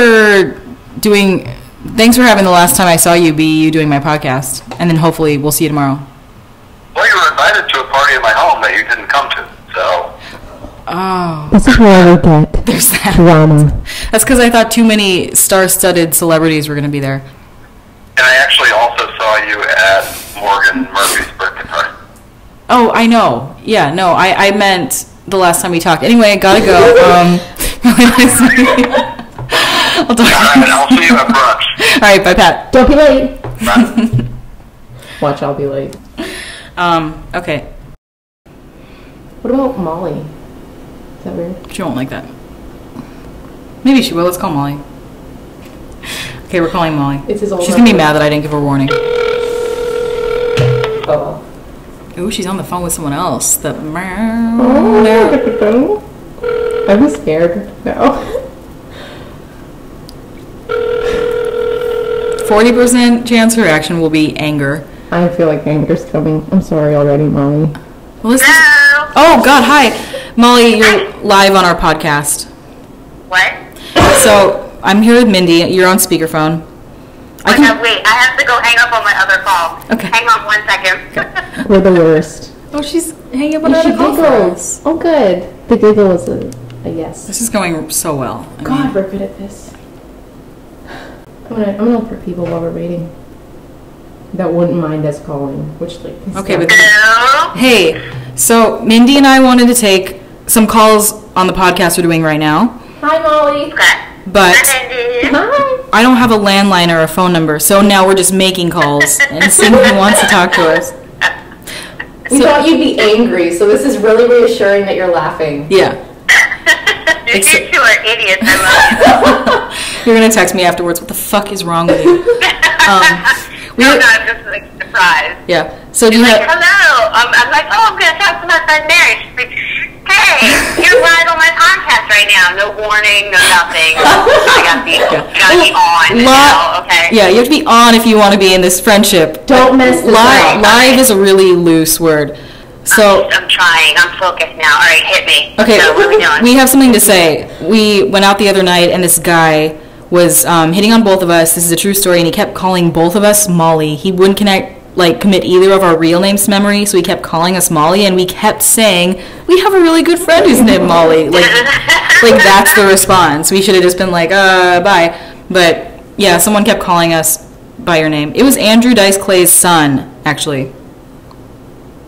having the last time I saw you be you doing my podcast, and then hopefully we'll see you tomorrow.
Well, you were invited to a party at my home that you didn't come to, so...
Oh,
This is where we get
there's that.
drama.
That's because I thought too many star-studded celebrities were going to be there.
And I actually also saw you at Morgan Murphy's birthday party.
Oh, I know. Yeah, no, I meant the last time we talked. Anyway, I gotta go. Really nice meeting you. I'll talk to
All
you.
right, I'll see you at brunch.
All right, bye, Pat.
Don't be late.
Bye.
Watch, I'll be late.
Okay.
What about Molly? Is that weird?
She won't like that. Maybe she will. Let's call Molly. Okay, we're calling Molly.
It's his old
She's gonna be
number.
mad that I didn't give her a warning.
Oh.
Ooh, she's on the phone with someone else. The
Oh, I'm scared now.
40% chance her reaction will be anger.
I feel like anger's coming. I'm sorry already, Molly.
Well, this is...
Hello.
Oh, God, hi. Molly, you're live on our podcast.
What?
So, I'm here with Mindy. You're on speakerphone.
Wait, I have to go hang up on my other call.
Okay.
Hang on 1 second.
We're the worst.
Oh, she's hanging up on
She
another call for us.
giggles. Oh, good. The giggle was a yes.
This is going so well. I
God,
mean,
we're good at this. I'm gonna look for people while we're waiting that wouldn't mind us calling. Which like
Okay, but
Hello?
hey, so Mindy and I wanted to take some calls on the podcast we're doing right now,
Hi, Molly.
Okay.
but
Hi.
Hi.
I don't have a landline or a phone number, so now we're just making calls and seeing who wants to talk to us.
We
So-
thought you'd be angry, so this is really reassuring that you're laughing.
Yeah.
You two are idiots. I love you.
You're gonna text me afterwards. What the fuck is wrong with you? We
No, I'm just like surprised.
Yeah. So do you
Like,
have?
hello. I'm like, oh, I'm gonna talk to my friend Mary. She's like, hey, you're live on my podcast right now. No warning, no nothing. I gotta be on. Okay.
Yeah, you have to be on if you want to be in this friendship.
Don't mess this
Live.
up.
Live is a really loose word. So
I'm trying. I'm focused now. All right, hit me.
okay,
So what are we doing?
we have something to say. We went out the other night, and this guy was hitting on both of us. This is a true story, and he kept calling both of us Molly. He wouldn't commit either of our real names to memory, so he kept calling us Molly, and we kept saying, we have a really good friend who's named Molly. Like that's the response. We should have just been like, bye. But yeah, someone kept calling us by your name. It was Andrew Dice Clay's son, actually.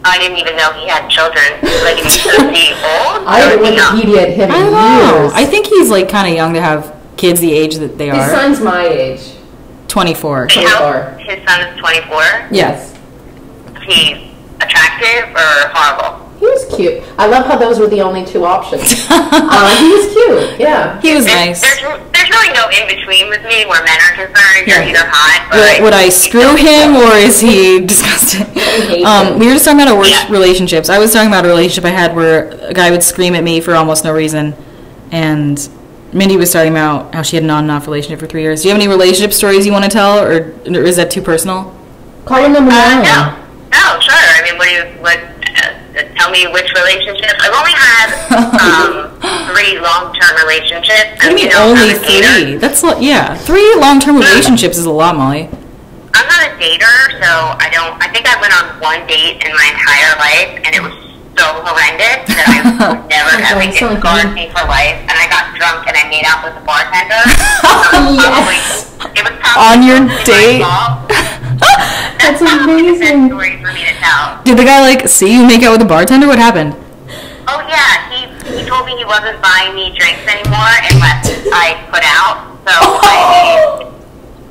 I didn't even know he had children. Like, is he old?
I
or
haven't
is he young?
Wikipedia him
I
in
don't know.
years.
I think he's like kind of young to have kids the age that they
His
are.
son's my age.
24.
Wait, how-
24.
His son is 24.
Yes.
Is he attractive or horrible?
He was cute. I love how those were the only two options. He was cute. Yeah.
He was nice.
There's really no in between with me where men are concerned. You're
Yeah.
either hot or
Would I screw him or is he disgusting?
hate him.
We were just talking about our worst
Yeah.
relationships. I was talking about a relationship I had where a guy would scream at me for almost no reason, and Mindy was talking about how she had an on and off relationship for 3 years. Do you have any relationship stories you want to tell, or is that too personal?
Call number 9.
No. No, sure. I mean, tell me which relationship. I've only had 3 long-term relationships.
What do you mean only 3? That's 3 long-term relationships is a lot, Molly.
I'm not a dater, so I think I went on 1 date in my entire life, and it was so horrendous that I would never have it.
so
It scarred me for life, and I got drunk and I made out with the bartender.
Yes.
It was probably
On your
my
date?
fault.
That's
probably the
amazing.
best story for me to tell.
Did the guy see you make out with the bartender? What happened?
Oh yeah, he told me he wasn't buying me drinks anymore unless I put out.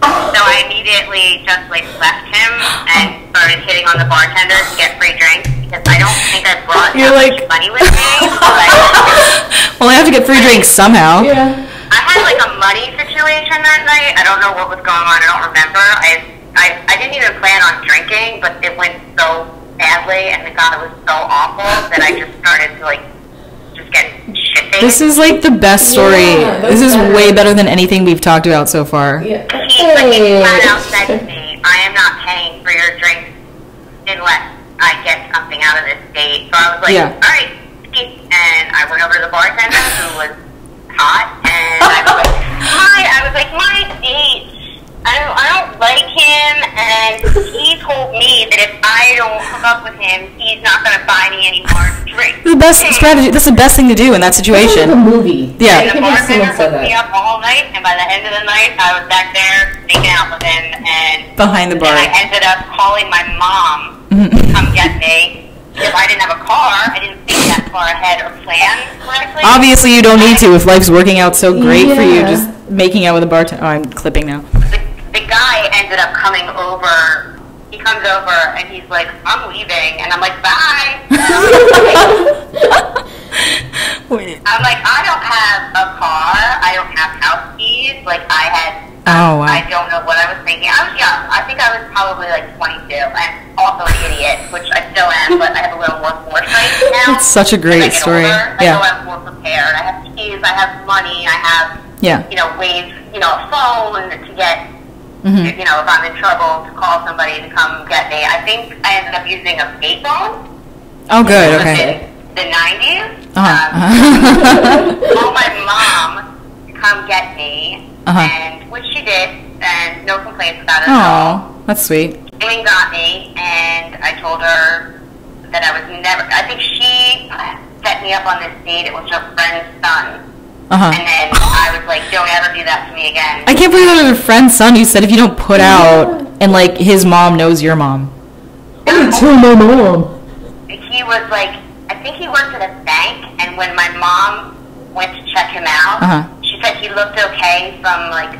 So I immediately just left him and started hitting on the bartender to get free drinks because I don't think I brought
You're
that
like-
much money with me.
Well, I have to get free drinks somehow.
Yeah.
I had a money situation that night. I don't know what was going on. I don't remember. I didn't even plan on drinking, but it went so badly and the guy was so awful that I just started to just get shitty.
This is the best story.
Yeah,
This is
that's better.
way better than anything we've talked about so far.
Yeah.
He flat out said to me, I am not paying for your drinks unless I get something out of this date. So I was like,
Yeah.
all right. And I went over to the bartender who was hot, and I was like, my date, I don't like him, and he told me that if I don't hook up with him, he's not going to buy me any more drinks.
This is the best strategy. That's the best thing to do in that
It's like a
situation.
movie.
Yeah.
And the
I think
bartender
someone said
hooked me
that.
up all night, and by the end of the night, I was back there making out with him, and
Behind the bar.
And I ended up calling my mom to come get me because I didn't have a car. I didn't think that far ahead or plan correctly.
Obviously, you don't need to if life's working out so great for you.
Yeah.
Just making out with a bartender. Oh, I'm clipping now.
The guy ended up coming over he comes over and he's like, I'm leaving. And I'm like, bye.
Wait.
I'm like, I don't have a car. I don't have house keys. Like,
Oh, wow.
I don't know what I was thinking. I was young. I think I was probably like 22 and also an idiot, which I still am, but I have a little more foresight now.
That's such a great story.
Older, I know I'm more prepared. I have keys, I have money, I have, ways, a phone to get, if I'm in trouble, to call somebody to come get me. I think I ended up using a payphone.
Oh, good, okay.
The 90s.
Uh-huh.
Called my mom to come get me. And which she did, and no complaints about it at all.
Oh, that's sweet.
And got me, and I told her that I think she set me up on this date. It was her friend's son. And then I was like, don't ever do that to me again.
I can't believe that was a friend's son. You said if you don't put out, and like his mom knows your mom.
Tell my mom.
He was like, I think he worked at a bank, and when my mom went to check him out, she said he looked okay from like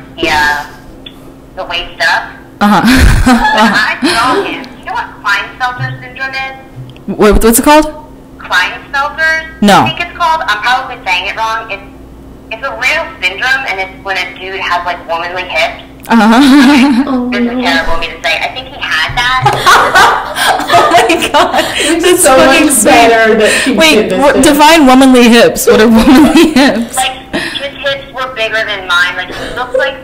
the waist up. I saw him. You know what Klinefelter syndrome is?
What's it called?
Klinefelter?
No.
I think it's called. I'm probably saying it wrong. It's a real syndrome, and it's when a dude has like womanly hips. This is terrible of me to say. I think he had that.
Oh my god, that's
so
fucking
much better that she
Wait,
did this
define womanly hips. What are womanly hips?
Like his hips were bigger than mine. Like he looked like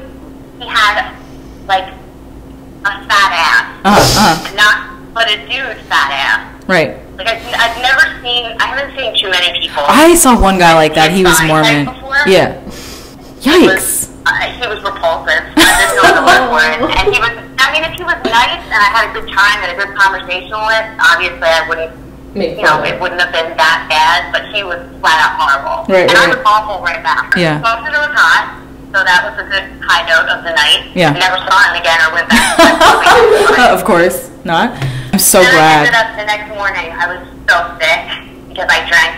he had like a fat ass, but a dude's fat ass.
Right.
Like I haven't seen too many people.
I saw one guy like that. He was Mormon. Yeah. Yikes.
He was repulsive. There's no other word for it. And if he was nice and I had a good time and a good conversation with, obviously I wouldn't, it wouldn't have been that bad, but he was flat out horrible.
Right,
and I was awful right back.
Yeah.
Most of it was hot, so that was a good high note of the night.
Yeah.
I never saw him again or went back.
Of course not. I'm so
and
glad.
I ended up the next morning, I was so sick because I drank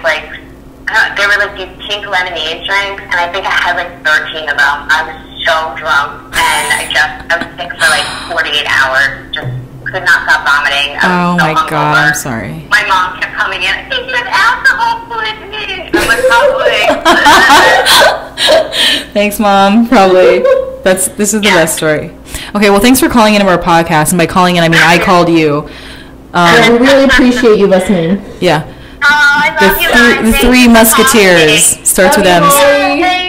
they were like these pink lemonade drinks, and I think I had like 13 of them. I was so drunk, and I was sick for like 48 hours, just could not stop vomiting.
Oh
so
my god, I'm sorry.
My mom kept coming in, I think you have alcohol poisoning. I'm like, probably.
Thanks, Mom. Probably. This is the best story. Okay, well, thanks for calling into our podcast, and by calling in, I mean I called you.
We really appreciate you listening.
Yeah.
Oh, I love you guys.
The Three Musketeers starts with M's.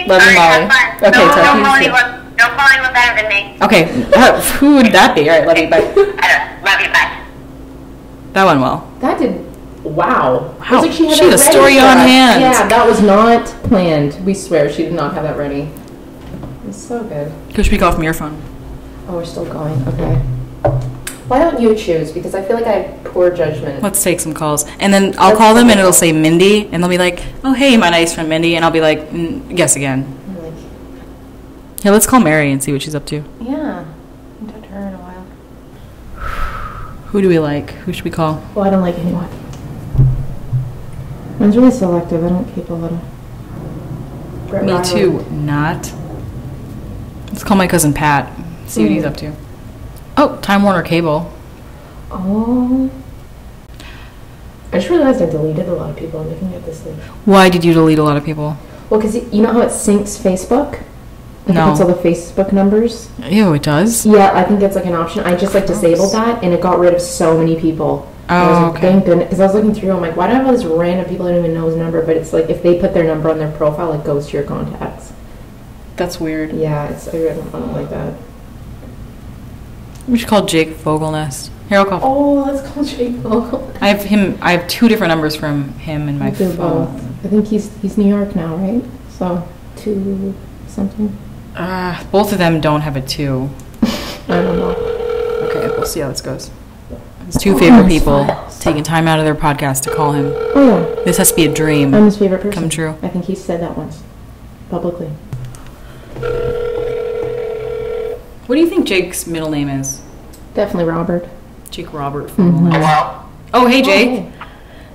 Love you, Molly. Okay, talk to you soon.
Don't call anyone better than me.
Okay, who would that be? All right, love you, bye.
I don't know. Love you, bye.
That went well.
That did. Wow.
Wow.
It was like
She had a
that
story
ready for
on
us.
hand.
Yeah, that was not planned. We swear she did not have that ready. It's so good.
Go speak off from your phone.
Oh, we're still going. Okay. Why don't you choose? Because I feel like I have poor judgment.
Let's take some calls. And then I'll call them and it'll say Mindy. And they'll be like, oh, hey, my nice friend Mindy. And I'll be like, guess again.
I'm like,
Yeah, let's call Mary and see what she's up to.
yeah. I haven't talked to her in a while.
Who do we like? Who should we call?
Well, I don't like anyone. Mine's really selective. I don't keep a lot of...
Me too. Not. Let's call my cousin Pat. See what he's up to. Oh, Time Warner Cable.
Oh. I just realized I deleted a lot of people. I'm looking at this thing.
Why did you delete a lot of people?
Well, because you know how it syncs Facebook? Like
No.
it puts all the Facebook numbers?
Ew, it does?
Yeah, I think it's like an option. I just like disabled that, and it got rid of so many people. And I was
Oh,
like,
okay.
thank goodness. Because I was looking through, I'm like, why do I have all these random people I don't even know his number? But it's like, if they put their number on their profile, it goes to your contacts.
That's weird.
Yeah, I don't like that.
We should call Jake Fogelnest. Here, I'll call.
Oh, let's call Jake Vogel.
I have two different numbers from him in my
Do
phone.
both. I think he's New York now, right? So, 2 something.
Both of them don't have a 2.
I don't know.
Okay, we'll see how this goes. His 2 favorite people taking time out of their podcast to call him.
Oh, yeah.
This has to be a dream.
I'm his favorite person.
Come true.
I think he said that once. Publicly.
What do you think Jake's middle name is?
Definitely Robert.
Jake Robert
Mhm.
Fogelnest.
Hello?
Oh, hey, Jake.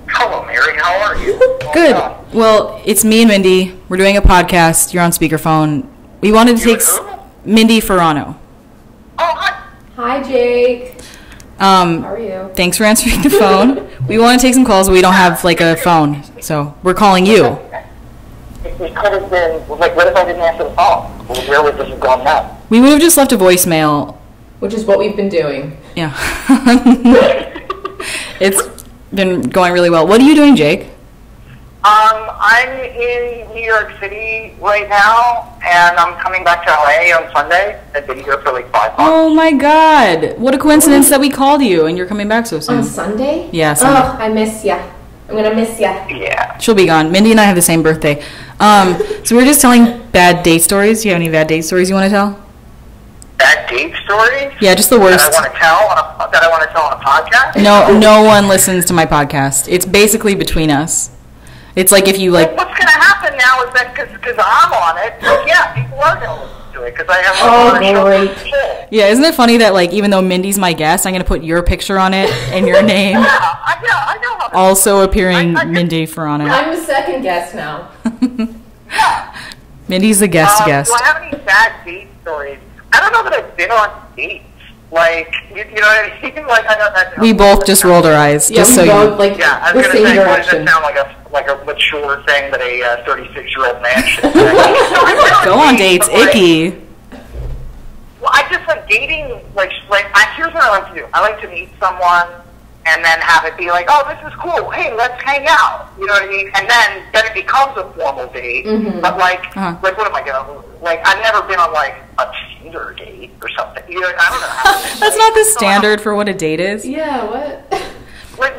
Hello, Mary. How are you?
Good. Well, it's me and Mindy. We're doing a podcast. You're on speakerphone. We wanted to take
You and who?
Mindy Furano.
Oh, hi.
Hi, Jake. How are you?
Thanks for answering the phone. We want to take some calls, but we don't have like a phone, so we're calling you.
It could have been, like, what if I didn't answer the phone? Where would this have gone now?
We would have just left a voicemail.
Which is what we've been doing.
Yeah. It's been going really well. What are you doing, Jake?
I'm in New York City right now, and I'm coming back to LA on Sunday. I've been here for like 5 months.
Oh my God! What a coincidence that we called you and you're coming back so soon.
On Sunday?
Yeah, Sunday.
Oh, I miss ya. I'm gonna miss ya.
Yeah.
She'll be gone. Mindy and I have the same birthday. So we were just telling bad date stories. Do you have any bad date stories you want to tell?
Bad date stories?
Yeah, just the worst.
That I want to tell on a podcast?
No one listens to my podcast. It's basically between us. It's like if you like.
What's going to happen now is that because I'm on it, like, yeah, people are going to listen to it because I have a
great.
Yeah, isn't it funny that like even though Mindy's my guest, I'm going to put your picture on it and your name.
I know how to
Also appearing Mindy Furano.
I'm the second guest now.
Mindy's the guest.
Do I have any bad date stories? I don't know that I've been on dates. Like, you know what I mean? Like, I know that.
We both just rolled our eyes.
Yeah,
just
we
so
both,
you.
like,
Yeah, I
the
was going
same
to say,
direction.
does that sound like a mature thing that a 36-year-old man should say?
Go on dates, icky.
Well, I just like dating. Here's what I like to do. I like to meet someone and then have it be like, oh, this is cool. Hey, let's hang out. You know what I mean? And then it becomes a formal date.
Mm-hmm.
But like what am I gonna like? I've never been on like a Tinder date or something. You know, I don't know. How
That's not the standard for what a date is.
Yeah, what?
What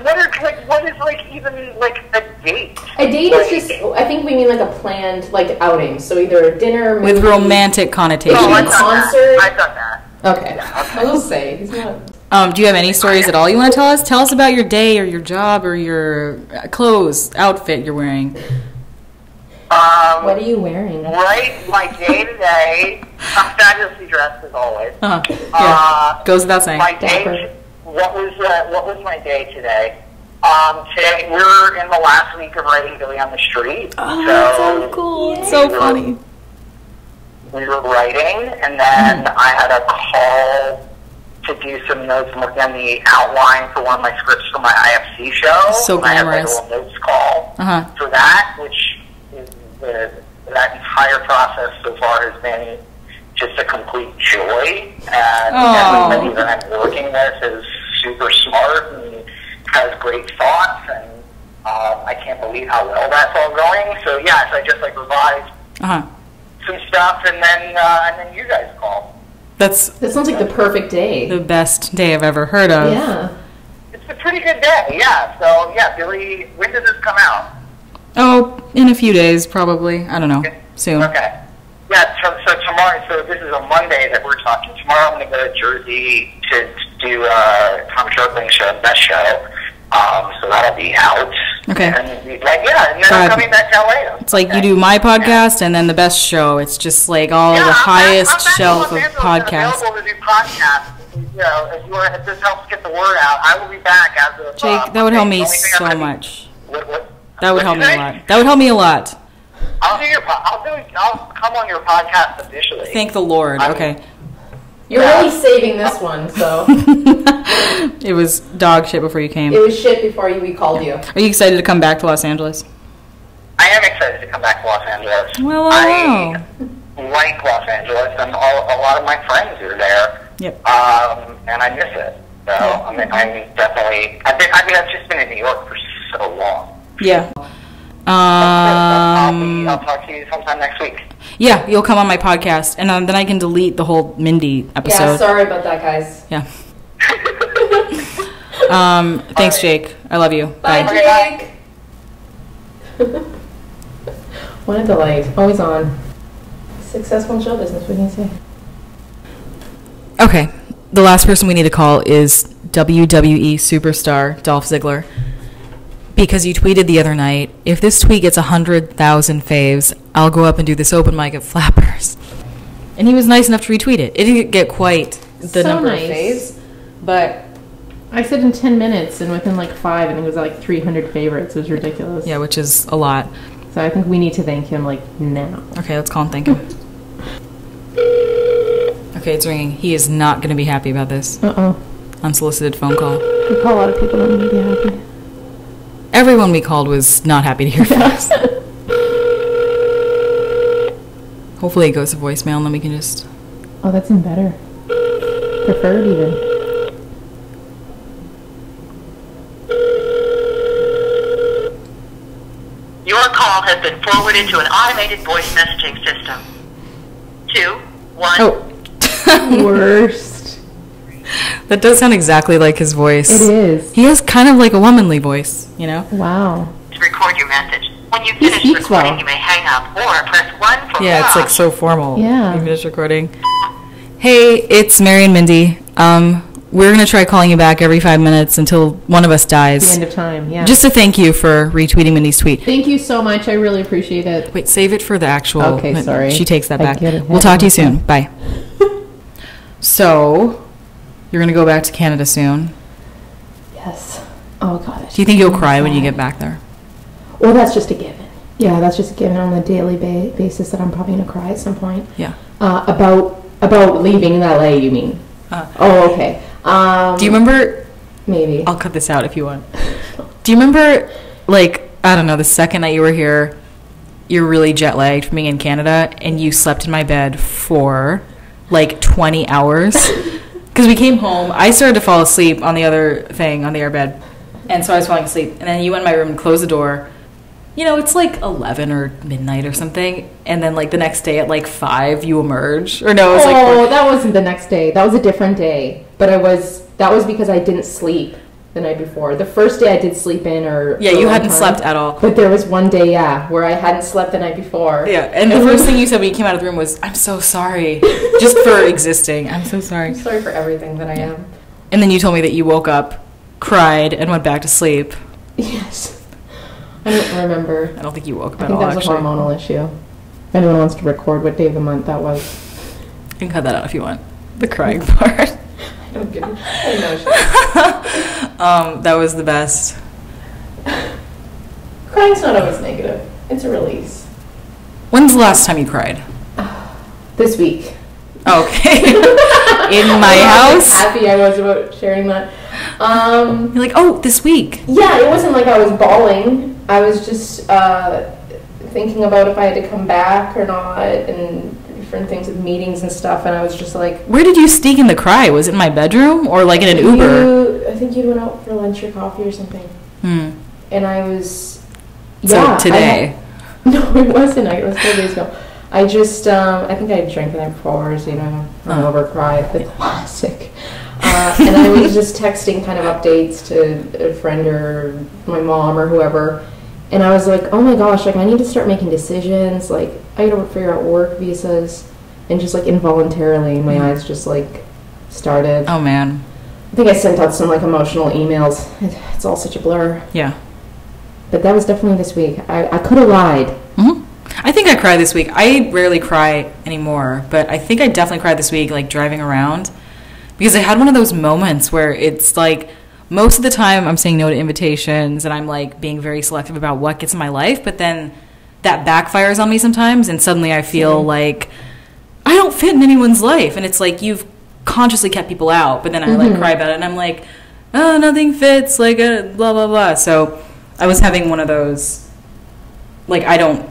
is like even like a date?
A date is just, I think we mean like a planned like outing. So either a dinner, movie,
With romantic connotations.
Oh, I've done
concert.
that. I've done that.
Okay. I will say, he's not.
Do you have any stories at all you want to tell us? Tell us about your day or your job or your clothes, outfit you're wearing.
What are you wearing?
Right, my day today. I'm fabulously dressed as always.
Yeah, goes without saying.
My day. What was my day today? Today we're in the last week of writing Billy on the Street.
Oh, that's so cool. It's so funny.
We were writing, and then I had a call to do some notes. I'm working on the outline for one of my scripts for my IFC show.
So glamorous.
I had like a little notes call for that, which is that entire process so far has been just a complete joy. And everybody that I'm working with is super smart and has great thoughts, and I can't believe how well that's all going. So yes, I just like revised some stuff, and then you guys call.
That sounds like the perfect day.
The best day I've ever heard of.
Yeah.
It's a pretty good day, yeah. So yeah, Billy, when does this come out?
Oh, in a few days, probably. I don't know. Soon.
Okay. Yeah, so tomorrow, so this is a Monday that we're talking. Tomorrow I'm going to go to Jersey to do Tom Sharpling's show, Best Show. So that'll be out.
Okay.
And then I'm coming back to LA.
It's like you do my podcast and then the Best Show. It's just like all the highest shelf of podcasts.
I'm available to do podcasts. You know, if this helps get the word out, I will be back as of
Jake, that would help me so much.
What?
That would help me a lot. That would help me a lot.
I'll come on your podcast officially.
Thank the Lord. Okay.
You're really saving this one, so.
It was dog shit before you came.
It was shit before we called you.
Are you excited to come back to Los Angeles?
I am excited to come back to Los Angeles.
Well,
I like Los Angeles, and a lot of my friends are there.
Yep.
And I miss it. So I'm definitely. I've just been in New York for so long.
Yeah.
I'll talk to you sometime next week.
Yeah, you'll come on my podcast, and then I can delete the whole Mindy episode.
Yeah, sorry about that, guys.
Yeah. Thanks, Jake. I love you.
Bye, Jake. What a delight. Always on. Successful in show business, what can you say?
Okay. The last person we need to call is WWE superstar Dolph Ziggler. Because you tweeted the other night, if this tweet gets 100,000 faves, I'll go up and do this open mic at Flappers. And he was nice enough to retweet it. It didn't get quite the number of faves, but
I said in 10 minutes, and within like 5, I think it was like 300 favorites. It was ridiculous.
yeah, which is a lot.
So I think we need to thank him like now.
Okay, let's call and thank him. Okay, it's ringing. He is not going to be happy about this.
Uh-oh.
unsolicited phone call.
We call a lot of people and be happy.
Everyone we called was not happy to hear from us. Hopefully it goes to voicemail and then we can just...
Oh, that's even better. Preferred even.
Your call has been forwarded to an automated voice messaging system. 2, 1.
Oh.
Worst.
That does sound exactly like his voice.
It is.
He has kind of like a womanly voice, you know?
Wow.
To record your message. When you
He
finish
speaks
recording,
well.
you may hang up or press 1 for
Yeah, it's
pause.
like so formal.
Yeah.
You finish recording. Hey, it's Mary and Mindy. We're going to try calling you back every 5 minutes until one of us
The
dies.
end of time, yeah.
Just to thank you for retweeting Mindy's tweet.
Thank you so much. I really appreciate it.
Wait, save it for the actual...
Okay, sorry.
She takes that
I
back.
get it.
We'll talk to you soon. Bye. So, you're going to go back to Canada soon.
Yes. Oh, God.
Do you think you'll cry when you get back there?
Well, that's just a given. Yeah, that's just a given on a daily basis that I'm probably going to cry at some point.
Yeah.
About leaving LA, you mean? Oh, okay.
Do you remember...
Maybe.
I'll cut this out if you want. Do you remember, like, I don't know, the second night you were here, you're really jet lagged from being in Canada, and you slept in my bed for, like, 20 hours? Because we came home, I started to fall asleep on the other thing, on the airbed, and so I was falling asleep. And then you went in my room and closed the door. You know, it's like 11 or midnight or something, and then, like, the next day at, like, 5, you emerge. Or no, it was like...
Oh, that wasn't the next day. That was a different day. But that was because I didn't sleep the night before. The first day I did sleep in
Yeah, you hadn't slept at all.
But there was one day, where I hadn't slept the night before.
Yeah, and the first thing you said when you came out of the room was, I'm so sorry. Just for existing. I'm so sorry.
I'm sorry for everything that I am.
And then you told me that you woke up, cried, and went back to sleep.
Yes. I don't remember.
I don't think you woke up
I
at
think
all,
that was
actually.
a hormonal issue. If anyone wants to record what day of the month that was.
You can cut that out if you want. The crying part.
I'm kidding. I know.
That was the best.
Crying's not always negative. It's a release.
When's the last time you cried?
This week.
Okay. In my house?
Happy I was about sharing that.
You're like, oh, this week.
Yeah, it wasn't like I was bawling. I was just thinking about if I had to come back or not, and different things with meetings and stuff. And I was just like,
Where did you sneak in the cry? Was it in my bedroom or like in an Uber?
I think you went out for lunch or coffee or something. And I was,
So today.
No, it wasn't. It was 4 days ago. I just, I think I drank the night before, so, hungover cry, the classic. And I was just texting kind of updates to a friend or my mom or whoever. And I was like, oh my gosh, like I need to start making decisions. Like I gotta figure out work visas. And just like involuntarily, my eyes just like started.
Oh man.
I think I sent out some like emotional emails. It's all such a blur.
Yeah.
But that was definitely this week. I could have lied.
Mm-hmm. I think I cried this week. I rarely cry anymore, but I think I definitely cried this week, like driving around. Because I had one of those moments where it's like, most of the time I'm saying no to invitations and I'm like being very selective about what gets in my life, but then that backfires on me sometimes and suddenly I feel like I don't fit in anyone's life. And it's like you've consciously kept people out, but then I like cry about it and I'm like, oh, nothing fits, like blah, blah, blah. So I was having one of those, like, I don't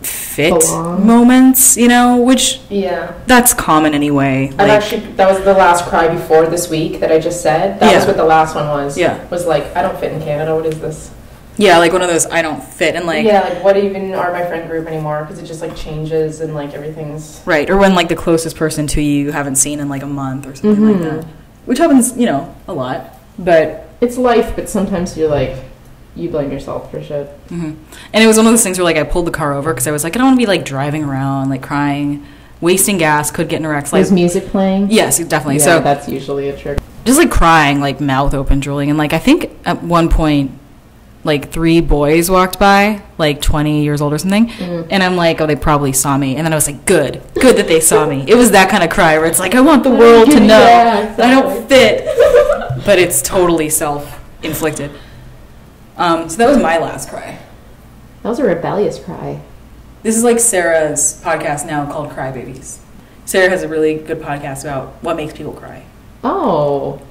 fit moments, which that's common anyway.
That was the last cry before this week that I just said. That was what the last one was.
Yeah.
Was like, I don't fit in Canada. What is this?
Yeah, like one of those I don't fit and like...
Yeah, like what even are my friend group anymore? Because it just like changes and like everything's...
Right, or when like the closest person to you haven't seen in like a month or something like that. Which happens, a lot. But...
It's life, but sometimes you're like... You blame yourself for shit.
And it was one of those things where like I pulled the car over because I was like, I don't want to be like driving around, like crying, wasting gas, could get in a wreck.
Was music playing?
Yes, definitely.
Yeah,
so
that's usually a trick.
Just like crying, like mouth open, drooling. And like I think at one point, like 3 boys walked by, like 20 years old or something. And I'm like, oh, they probably saw me. And then I was like, good that they saw me. It was that kind of cry where it's like, I want the world to know that I don't fit. But it's totally self-inflicted. So that was my last cry.
That was a rebellious cry.
This is like Sarah's podcast now called Cry Babies. Sarah has a really good podcast about what makes people cry.
Oh.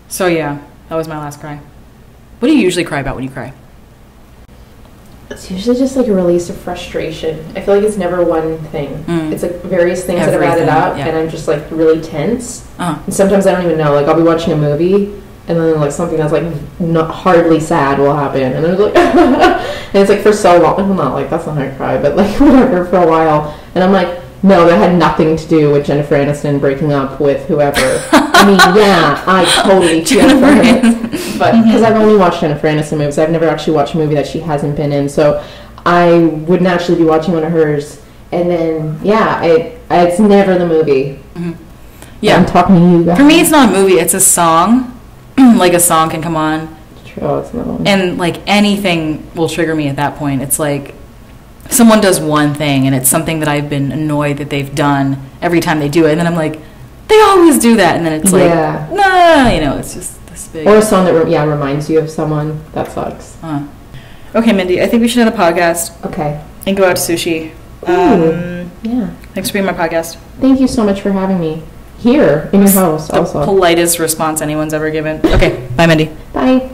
So yeah, that was my last cry. What do you usually cry about when you cry?
It's usually just like a release of frustration. I feel like it's never one thing. It's like various things that have
Everything,
added up,
yeah.
and I'm just like really tense.
Uh-huh.
And sometimes I don't even know. Like I'll be watching a movie, and then like something that's like not hardly sad will happen, and I'm like, and it's like for so long. I'm not like that's not how I cry, but like whatever for a while, and I'm like, no, that had nothing to do with Jennifer Aniston breaking up with whoever. I mean, yeah, I totally feel for her. But because I've only watched Jennifer Aniston movies, I've never actually watched a movie that she hasn't been in. So I would naturally be watching one of hers, and then yeah, it's never the movie.
Yeah,
I'm talking to you guys.
for me, it's not a movie; it's a song. Like a song can come on,
True, it's not one.
and like anything will trigger me at that point. It's like someone does one thing, and it's something that I've been annoyed that they've done every time they do it, and then I'm like, they always do that, and then it's like,
Yeah.
nah, you know, it's just this big.
Or a song that reminds you of someone. That sucks.
Okay, Mindy, I think we should end the podcast
Okay.
and go out to sushi.
Yeah.
Thanks for being my podcast.
Thank you so much for having me here in your house.
The
Also.
politest response anyone's ever given. Okay, bye, Mindy.
Bye.